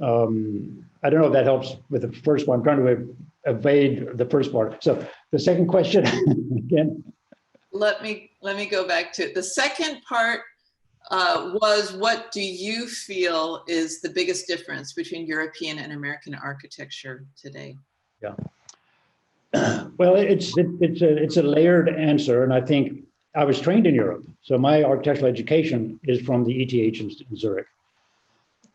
I don't know if that helps with the first one. I'm trying to evade the first part. So the second question again. Let me go back to it. The second part was, what do you feel is the biggest difference between European and American architecture today? Yeah. Well, it's a layered answer, and I think I was trained in Europe, so my architectural education is from the ETH in Zurich,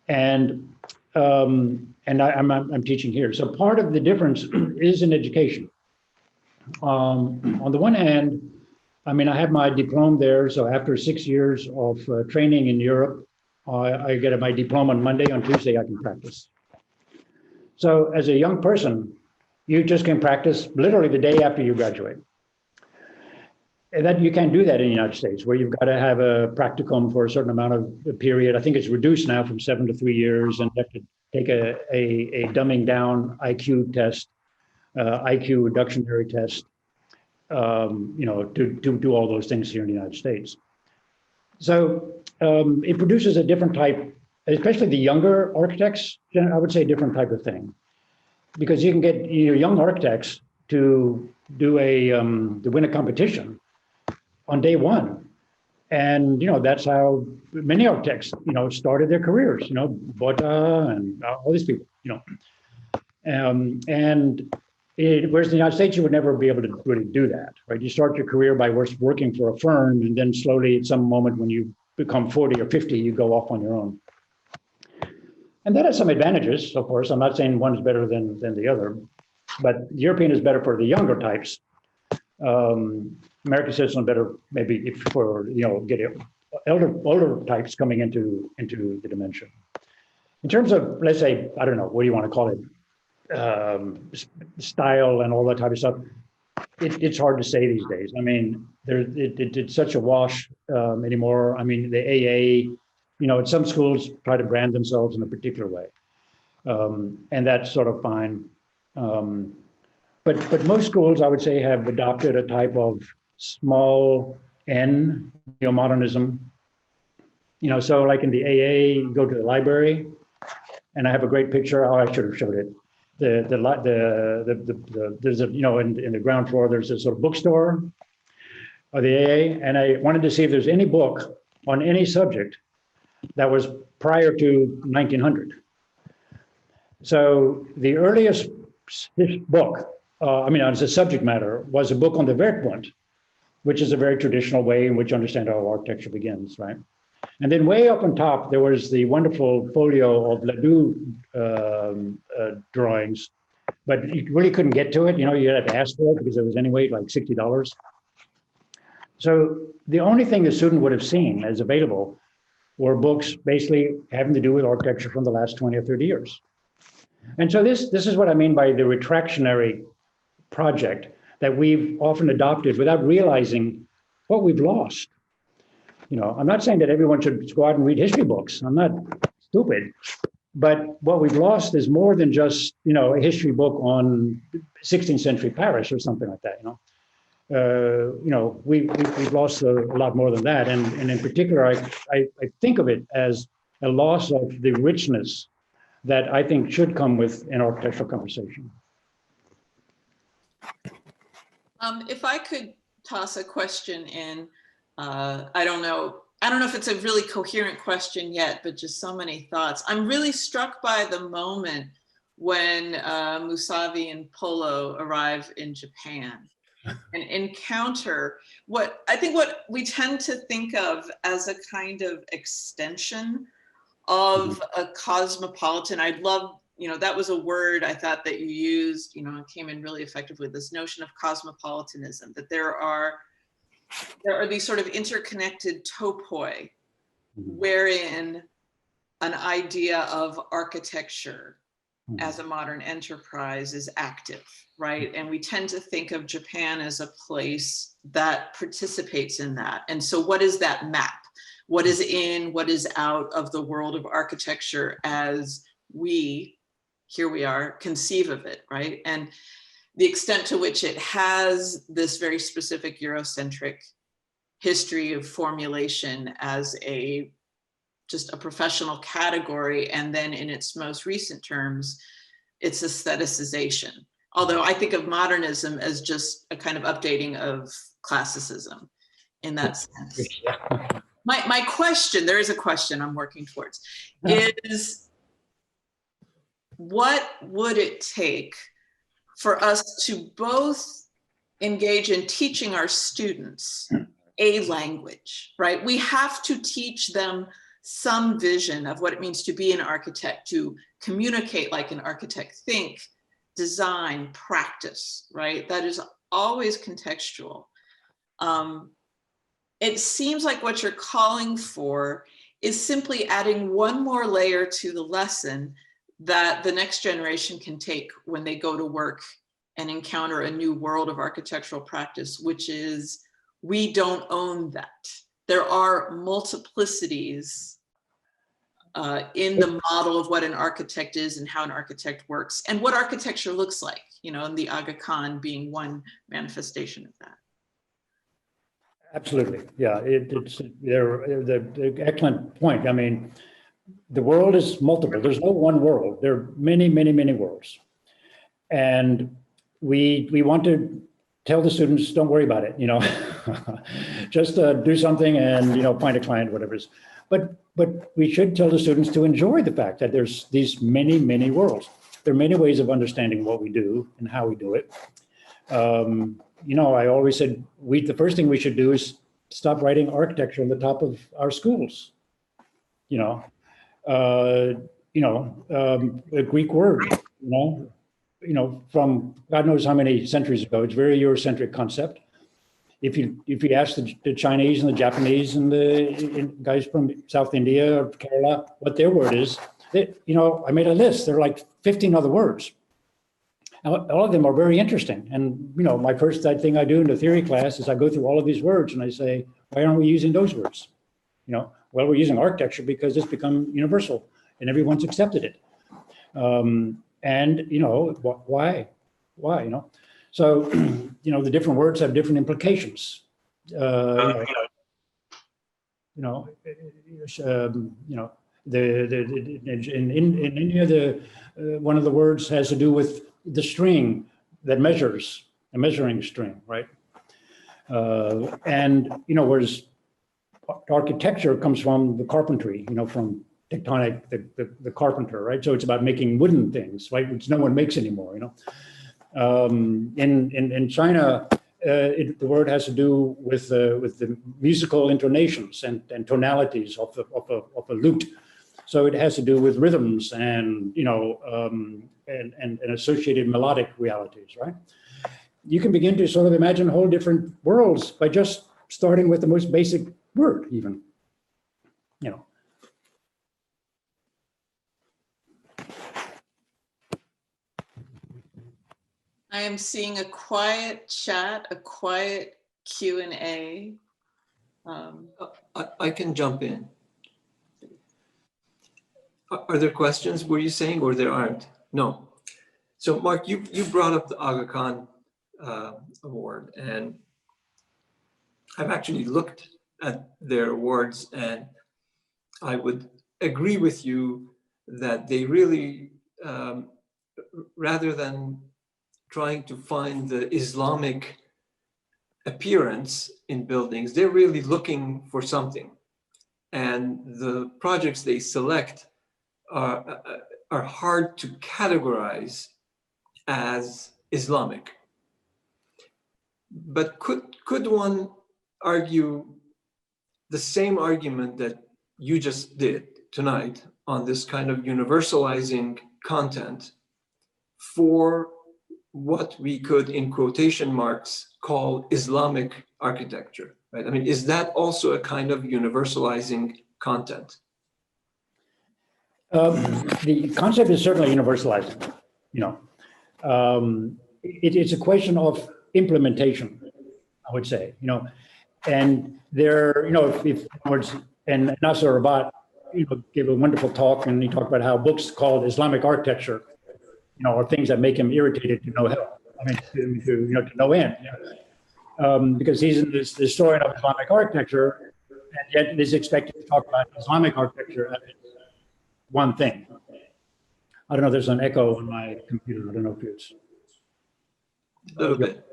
and I'm teaching here. So part of the difference is in education. On the one hand, I mean, I have my diploma there. So after 6 years of training in Europe, I get my diploma on Monday. On Tuesday, I can practice. So as a young person, you just can practice literally the day after you graduate. And that you can't do that in the United States, where you've got to have a practicum for a certain amount of period. I think it's reduced now from 7 to 3 years, and you have to take a dumbing down IQ test, IQ reductionary test, to do all those things here in the United States. So it produces a different type, especially the younger architects, I would say a different type of thing, because you can get young architects to do to win a competition on day one. And, that's how many architects, started their careers, Bota and all these people, whereas in the United States, you would never be able to really do that, right? You start your career by working for a firm, and then slowly at some moment when you become 40 or 50, you go off on your own. And that has some advantages, of course. I'm not saying one is better than the other, but European is better for the younger types. American system better maybe if for, get older types coming into the dimension. In terms of, let's say, I don't know, what do you want to call it? Style and all that type of stuff. It's hard to say these days. I mean, it's such a wash anymore. I mean, the AA, some schools try to brand themselves in a particular way, and that's sort of fine. But most schools, I would say, have adopted a type of small N neomodernism. So like in the AA, you go to the library, and I have a great picture. Oh, I should have showed it. There's a, in the ground floor, there's a sort of bookstore of the AA, and I wanted to see if there's any book on any subject that was prior to 1900. So the earliest book, as a subject matter, was a book on the Werkbund, which is a very traditional way in which you understand how architecture begins, right? And then way up on top, there was the wonderful folio of Ledoux drawings, but you really couldn't get to it. You had to ask for it because it was anyway like $60. So the only thing the student would have seen as available were books basically having to do with architecture from the last 20 or 30 years. And so this is what I mean by the retractionary project that we've often adopted without realizing what we've lost. I'm not saying that everyone should go out and read history books. I'm not stupid. But what we've lost is more than just, a history book on 16th century Paris or something like that, We've lost a lot more than that. And in particular, I think of it as a loss of the richness that I think should come with an architectural conversation. If I could toss a question in, I don't know if it's a really coherent question yet, but just so many thoughts. I'm really struck by the moment when Musavi and Polo arrive in Japan and encounter what we tend to think of as a kind of extension of a cosmopolitan. I'd love, that was a word I thought that you used, and came in really effectively, this notion of cosmopolitanism, that there are these sort of interconnected topoi wherein an idea of architecture as a modern enterprise is active, right? And we tend to think of Japan as a place that participates in that. And so what is that map? What is in, what is out of the world of architecture as here we are, conceive of it, right? And the extent to which it has this very specific Eurocentric history of formulation as just a professional category, and then in its most recent terms, its aestheticization. Although I think of modernism as just a kind of updating of classicism in that sense. My question, there is a question I'm working towards, is what would it take for us to both engage in teaching our students a language, right? We have to teach them some vision of what it means to be an architect, to communicate like an architect, think, design, practice, right? That is always contextual. It seems like what you're calling for is simply adding one more layer to the lesson that the next generation can take when they go to work and encounter a new world of architectural practice, which is, we don't own that. There are multiplicities in the model of what an architect is and how an architect works and what architecture looks like, and the Aga Khan being one manifestation of that. Absolutely, yeah, it's the excellent point. I mean, the world is multiple. There's no one world. There are many, many, many worlds. And we want to tell the students, don't worry about it, just do something and, find a client, whatever it is. But we should tell the students to enjoy the fact that there's these many, many worlds. There are many ways of understanding what we do and how we do it. I always said, the first thing we should do is stop writing architecture on the top of our schools. A Greek word, from God knows how many centuries ago. It's a very Eurocentric concept. If you ask the Chinese and the Japanese and the guys from South India or Kerala what their word is, I made a list. There are like 15 other words. All of them are very interesting. And, my first thing I do in the theory class is I go through all of these words and I say, why aren't we using those words? Well, we're using architecture because it's become universal and everyone's accepted it. Why? So, the different words have different implications. In India, one of the words has to do with the string that measures, a measuring string, right? Whereas architecture comes from the carpentry, from tectonic, the carpenter, right? So it's about making wooden things, right? Which no one makes anymore, In China, the word has to do with the musical intonations and tonalities of a lute. So it has to do with rhythms and associated melodic realities, right? You can begin to sort of imagine whole different worlds by just starting with the most basic word, even. I am seeing a quiet chat, a quiet Q&A. I can jump in. Are there questions, were you saying, or there aren't? No. So Mark, you brought up the Aga Khan award, and I've actually looked at their awards, and I would agree with you that they really, rather than trying to find the Islamic appearance in buildings. They're really looking for something. And the projects they select are hard to categorize as Islamic. But could one argue the same argument that you just did tonight on this kind of universalizing content for what we could, in quotation marks, call Islamic architecture, right? I mean, is that also a kind of universalizing content? The concept is certainly universalizing, you know. It's a question of implementation, I would say, you know. And there, you know, if words, and Nasser Rabat, you know, gave a wonderful talk, and he talked about how books called Islamic architecture, you know, are things that make him irritated to no hell. I mean, to you know, to no end. You know? Because he's the historian of Islamic architecture, and yet is expected to talk about Islamic architecture as one thing. I don't know. There's an echo on my computer. I don't know if it's a little bit.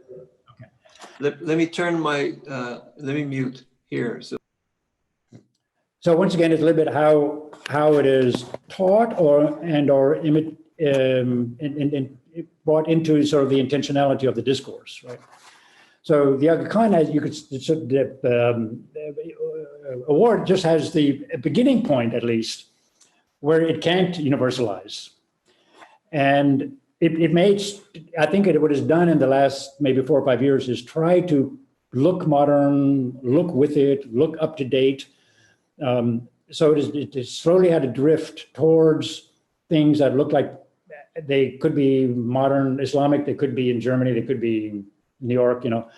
Okay. Let me turn my. Let me mute here. So once again, it's a little bit how it is taught or brought into sort of the intentionality of the discourse, right? So the Aga Khan, as you could, award just has the beginning point, at least, where it can't universalize. And it made, I think what it's done in the last maybe 4 or 5 years is try to look modern, look with it, look up to date. So it slowly had to drift towards things that look like they could be modern Islamic, they could be in Germany, they could be in New York, you know.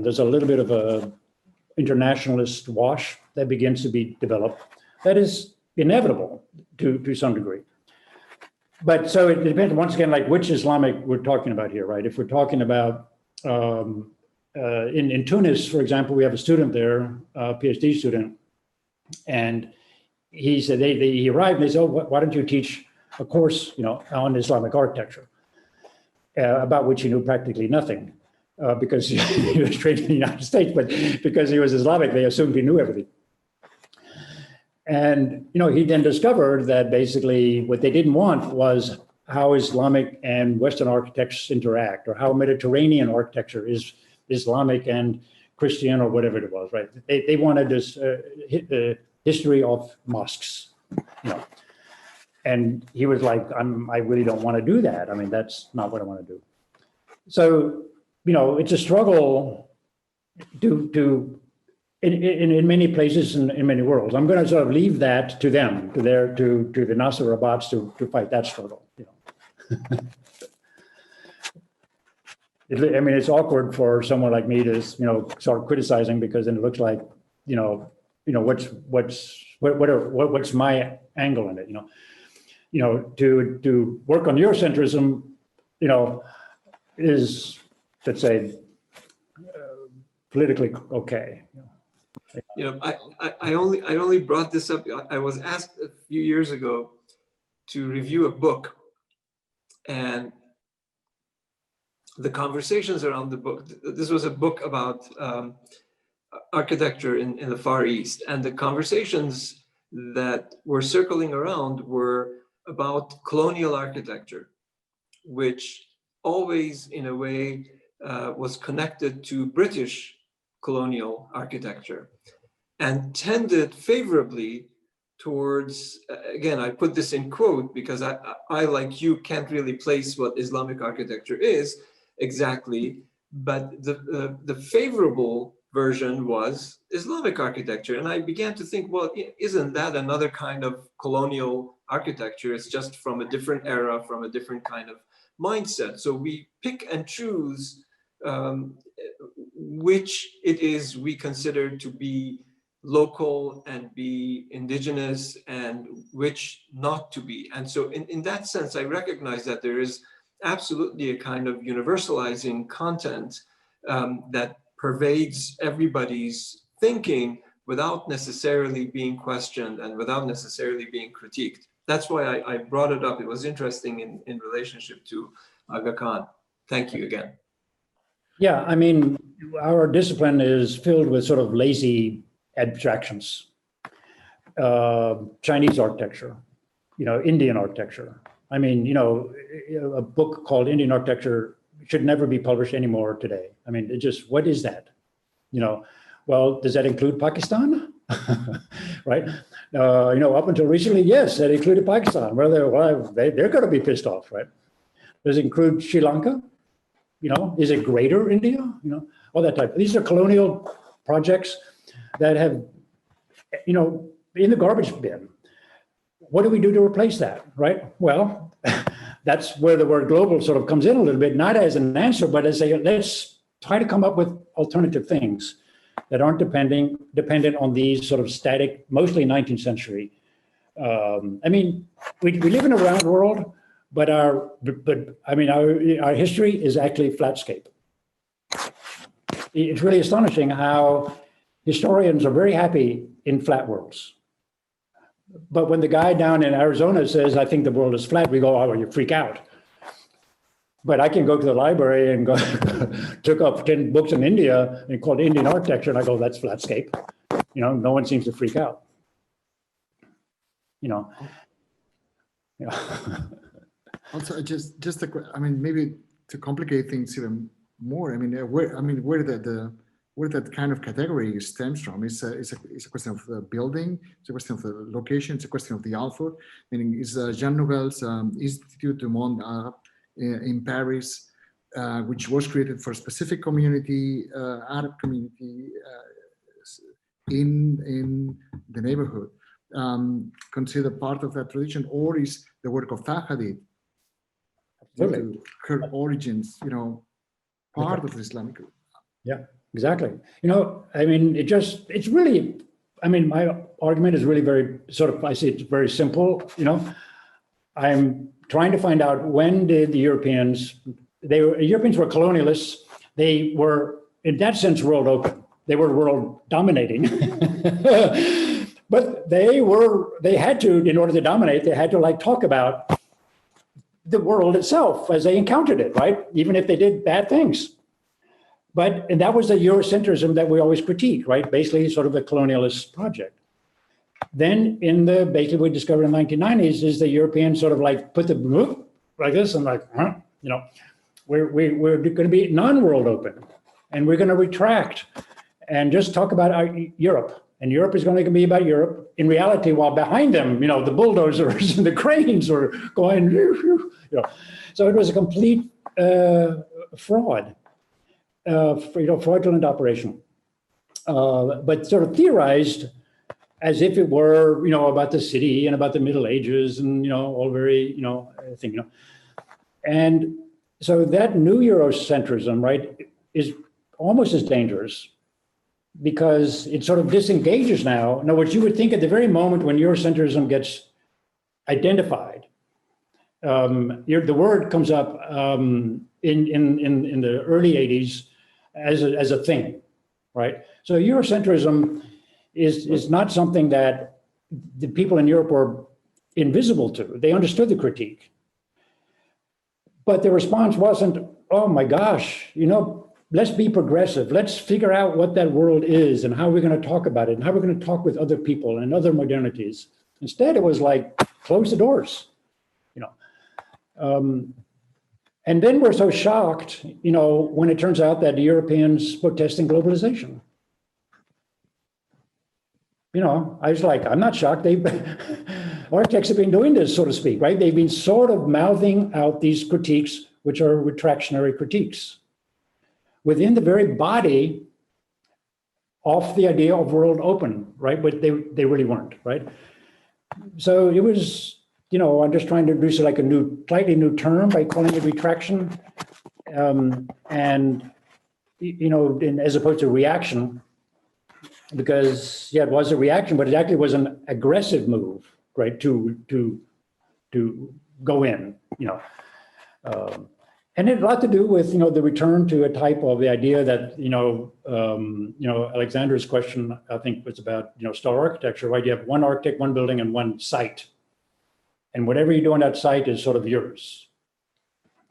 There's a little bit of a internationalist wash that begins to be developed. That is inevitable to some degree. But so it depends, once again, like which Islamic we're talking about here, right? If we're talking about, in Tunis, for example, we have a student there, a PhD student, and he said, he arrived and they said, oh, why don't you teach a course, you know, on Islamic architecture, about which he knew practically nothing, because he was trained in the United States, but because he was Islamic, they assumed he knew everything. And, you know, he then discovered that basically what they didn't want was how Islamic and Western architects interact, or how Mediterranean architecture is Islamic and Christian, or whatever it was, right? They wanted this history of mosques, you know. And he was like, I really don't want to do that. I mean, that's not what I want to do. So, you know, it's a struggle in many places and in many worlds. I'm going to sort of leave that to them, to the Nasser Rabats to fight that struggle, you know. I mean, it's awkward for someone like me to, you know, start criticizing, because then it looks like, you know, what's my angle in it, you know. You know, to work on Eurocentrism, you know, is, let's say, politically okay. You know, I only brought this up. I was asked a few years ago to review a book, and the conversations around the book. This was a book about architecture in the Far East, and the conversations that were circling around were about colonial architecture, which always, in a way, was connected to British colonial architecture and tended favorably towards, again, I put this in quote because I, like you, can't really place what Islamic architecture is exactly, but the favorable version was Islamic architecture. And I began to think, well, isn't that another kind of colonial architecture? It's just from a different era, from a different kind of mindset. So we pick and choose which it is we consider to be local and be indigenous, and which not to be. And so in that sense, I recognize that there is absolutely a kind of universalizing content that pervades everybody's thinking without necessarily being questioned and without necessarily being critiqued. That's why I brought it up. It was interesting in relationship to Aga Khan. Thank you again. Yeah, I mean, our discipline is filled with sort of lazy abstractions. Chinese architecture, Indian architecture. I mean, a book called Indian Architecture should never be published anymore today. I mean, what is that? Well, does that include Pakistan? Right? Up until recently, yes, that included Pakistan. Well, they're going to be pissed off, right? Does it include Sri Lanka? Is it Greater India? All that type. These are colonial projects that have, in the garbage bin. What do we do to replace that, right? Well, that's where the word global sort of comes in a little bit, not as an answer, but as let's try to come up with alternative things that aren't dependent on these sort of static, mostly 19th century. I mean, we live in a round world, but our history is actually flatscape. It's really astonishing how historians are very happy in flat worlds. But when the guy down in Arizona says, I think the world is flat, we go, oh, you freak out. But I can go to the library and go, took up 10 books in India and called Indian architecture, and I go, that's flatscape. No one seems to freak out. Also, maybe to complicate things even more. I mean, where that kind of category stems from is a question of the building, it's a question of the location, it's a question of the output. Meaning, is Jean Nouvel's Institut du Monde Arabe in Paris, which was created for a specific community, Arab community in the neighborhood, considered part of that tradition, or is the work of Tahadid, to her origins, part of the Islamic group? Yeah, exactly. It's really, my argument is really very I see it's very simple. I'm trying to find out, when did the Europeans were colonialists. They were, in that sense, world open. They were world dominating. But they had to, in order to dominate, they had to talk about the world itself as they encountered it, right? Even if they did bad things. And that was the Eurocentrism that we always critique, right? Basically sort of a colonialist project. Then basically we discovered in the 1990s is the Europeans sort of put the book like this and we're going to be non-world open, and we're going to retract and just talk about Europe. And Europe is going to be about Europe. In reality, while behind them, the bulldozers and the cranes were going, So it was a complete fraud, fraudulent operation, but sort of theorized as if it were, about the city and about the Middle Ages and, all very, thing, And so that new Eurocentrism, right, is almost as dangerous, because it sort of disengages now. In other words, you would think at the very moment when Eurocentrism gets identified, the word comes up in the early 80s as a thing, right? So Eurocentrism is not something that the people in Europe were invisible to. They understood the critique. But the response wasn't, oh my gosh, let's be progressive. Let's figure out what that world is and how we're going to talk about it and how we're going to talk with other people and other modernities. Instead, it was close the doors, And then we're so shocked, when it turns out that the Europeans protesting globalization. I was I'm not shocked. Architects have been doing this, so to speak, right? They've been sort of mouthing out these critiques, which are retractionary critiques, within the very body of the idea of world open, right? But they really weren't, right? So it was, I'm just trying to introduce a slightly new term by calling it retraction, and as opposed to reaction, because it was a reaction, but it actually was an aggressive move, right? To go in, and it had a lot to do with the return to a type of the idea that Alexander's question, I think, was about star architecture, right? You have one architect, one building, and one site, and whatever you do on that site is sort of yours.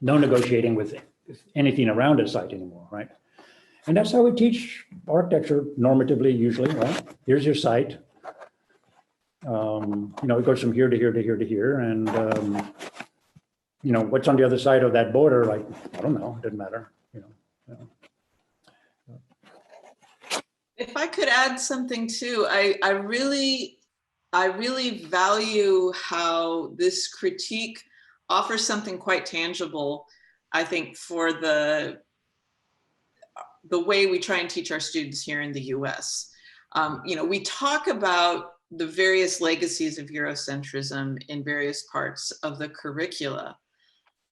No negotiating with anything around a site anymore, right? And that's how we teach architecture normatively, usually, right? Here's your site. It goes from here to here to here to here. And, what's on the other side of that border? Like, I don't know, it doesn't matter, If I could add something too, I really value how this critique offers something quite tangible, I think, for the way we try and teach our students here in the US. We talk about the various legacies of Eurocentrism in various parts of the curricula.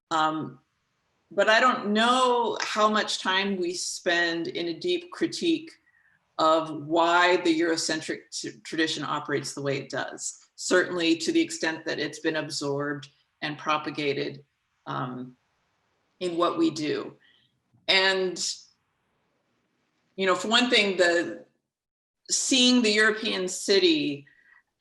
But I don't know how much time we spend in a deep critique of why the Eurocentric tradition operates the way it does. Certainly to the extent that it's been absorbed and propagated in what we do. And, for one thing, seeing the European city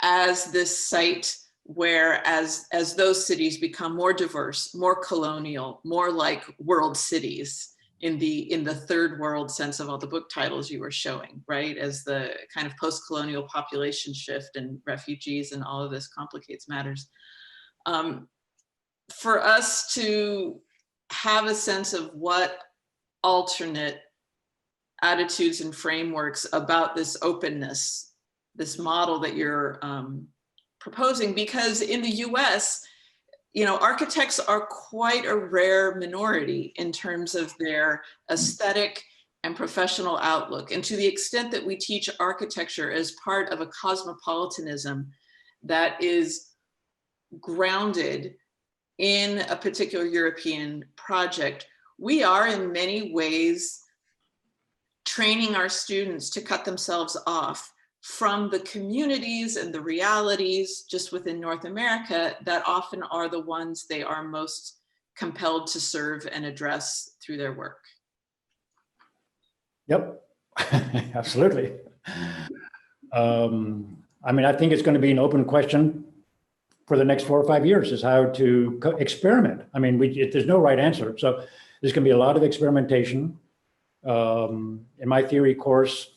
as this site where as those cities become more diverse, more colonial, more like world cities in the third world sense of all the book titles you were showing, right? As the kind of post-colonial population shift and refugees and all of this complicates matters. For us to have a sense of what alternate attitudes and frameworks about this openness, this model that you're proposing, because in the US, architects are quite a rare minority in terms of their aesthetic and professional outlook. And to the extent that we teach architecture as part of a cosmopolitanism that is grounded in a particular European project, we are in many ways training our students to cut themselves off from the communities and the realities just within North America that often are the ones they are most compelled to serve and address through their work. Yep, absolutely. I think it's going to be an open question for the next 4 or 5 years is how to experiment. There's no right answer. So there's going to be a lot of experimentation. In my theory course,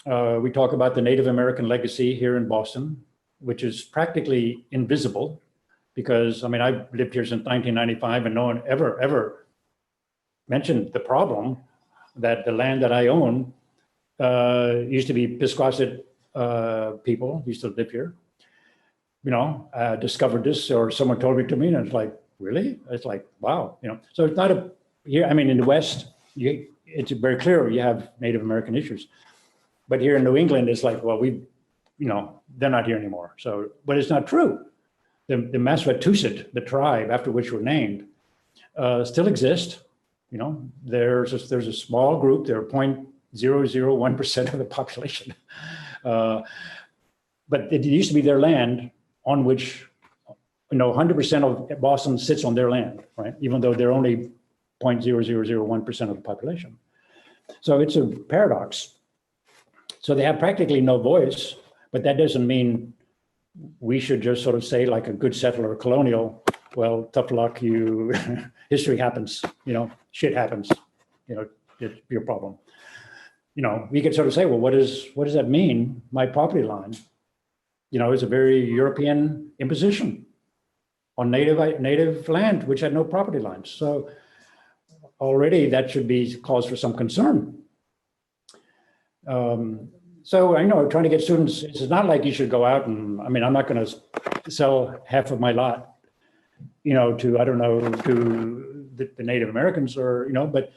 we talk about the Native American legacy here in Boston, which is practically invisible because, I've lived here since 1995 and no one ever mentioned the problem that the land that I own used to be Pisquasit people used to live here. Discovered this or someone told it to me and it's like, really? It's like, wow. So it's not in the West, it's very clear you have Native American issues. But here in New England, it's like, well, they're not here anymore. So, but it's not true. The Massachusetts, the tribe after which we're named, still exist. There's a small group. They're 0.001% of the population. But it used to be their land on which, 100% of Boston sits on their land, right? Even though they're only 0.0001% of the population. So it's a paradox. So they have practically no voice, but that doesn't mean we should just sort of say like a good settler or colonial, well, tough luck, history happens, shit happens, it's your problem. We could sort of say, well, what does that mean? My property line, is a very European imposition on native land, which had no property lines. So already that should be cause for some concern. So I know trying to get students, it's not like you should go out and, I'm not going to sell half of my lot, to, I don't know, to the Native Americans or, but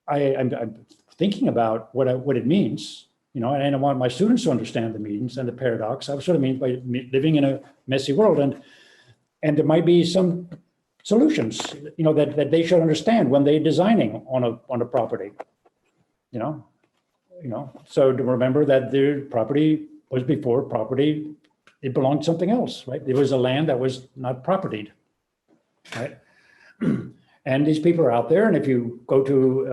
I'm thinking about what it means, and I want my students to understand the means and the paradox. I sort of mean by living in a messy world and there might be some solutions, that they should understand when they're designing on a property, so to remember that the property was before property, it belonged to something else, right? It was a land that was not propertied, right? And these people are out there. And if you go to,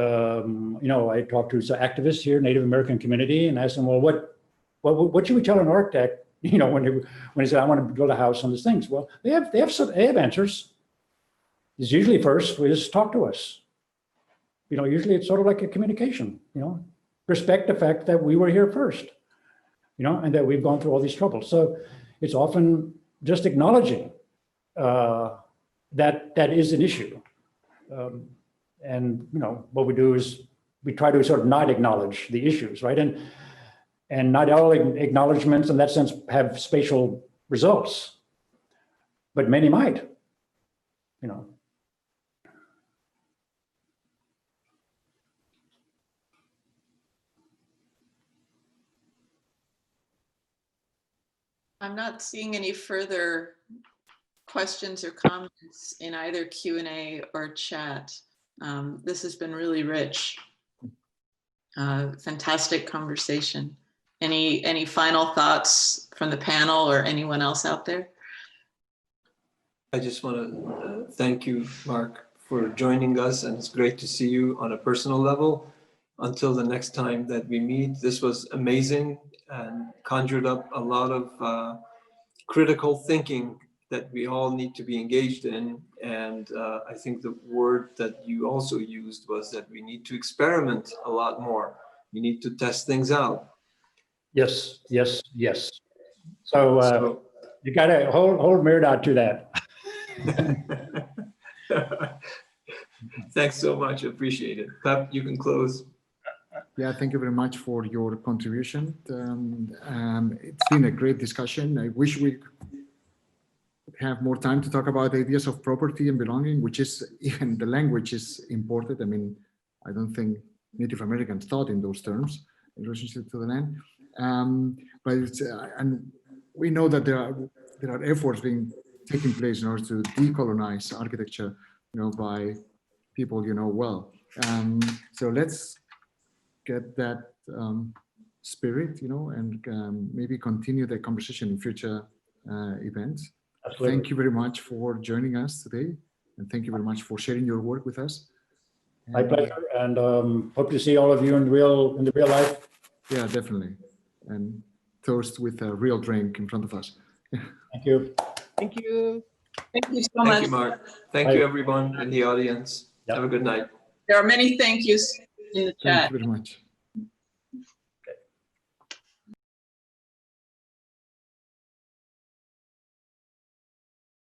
I talk to some activists here, Native American community, and ask them, well, what should we tell an architect, when he said, I want to build a house on these things? Well, they have answers. It's usually first, we just talk to us. usually it's sort of like a communication, respect the fact that we were here first, and that we've gone through all these troubles. So it's often just acknowledging that is an issue. And what we do is we try to sort of not acknowledge the issues, right? And not all acknowledgements in that sense have spatial results, but many might, I'm not seeing any further questions or comments in either Q&A or chat. This has been really rich. Fantastic conversation. Any final thoughts from the panel or anyone else out there? I just want to thank you, Mark, for joining us, and it's great to see you on a personal level. Until the next time that we meet, this was amazing and conjured up a lot of critical thinking that we all need to be engaged in. And I think the word that you also used was that we need to experiment a lot more. We need to test things out. Yes. So you got to hold Mirdad to that. Thanks so much. Appreciate it. Pep, you can close. Yeah, thank you very much for your contribution. It's been a great discussion. I wish we have more time to talk about ideas of property and belonging, which is, even the language is important. I mean, I don't think Native Americans thought in those terms in relationship to the land. But it's, and we know that there are efforts taking place in order to decolonize architecture, by people well. So let's get that spirit, and maybe continue the conversation in future events. Absolutely. Thank you very much for joining us today, and thank you very much for sharing your work with us. My pleasure, and hope to see all of you in the real life. Yeah, definitely, and toast with a real drink in front of us. Thank you. Thank you. Thank you so much. Thank you, Mark. Thank you, everyone in the audience. Yep. Have a good night. There are many thank yous in the chat. Thank you very much.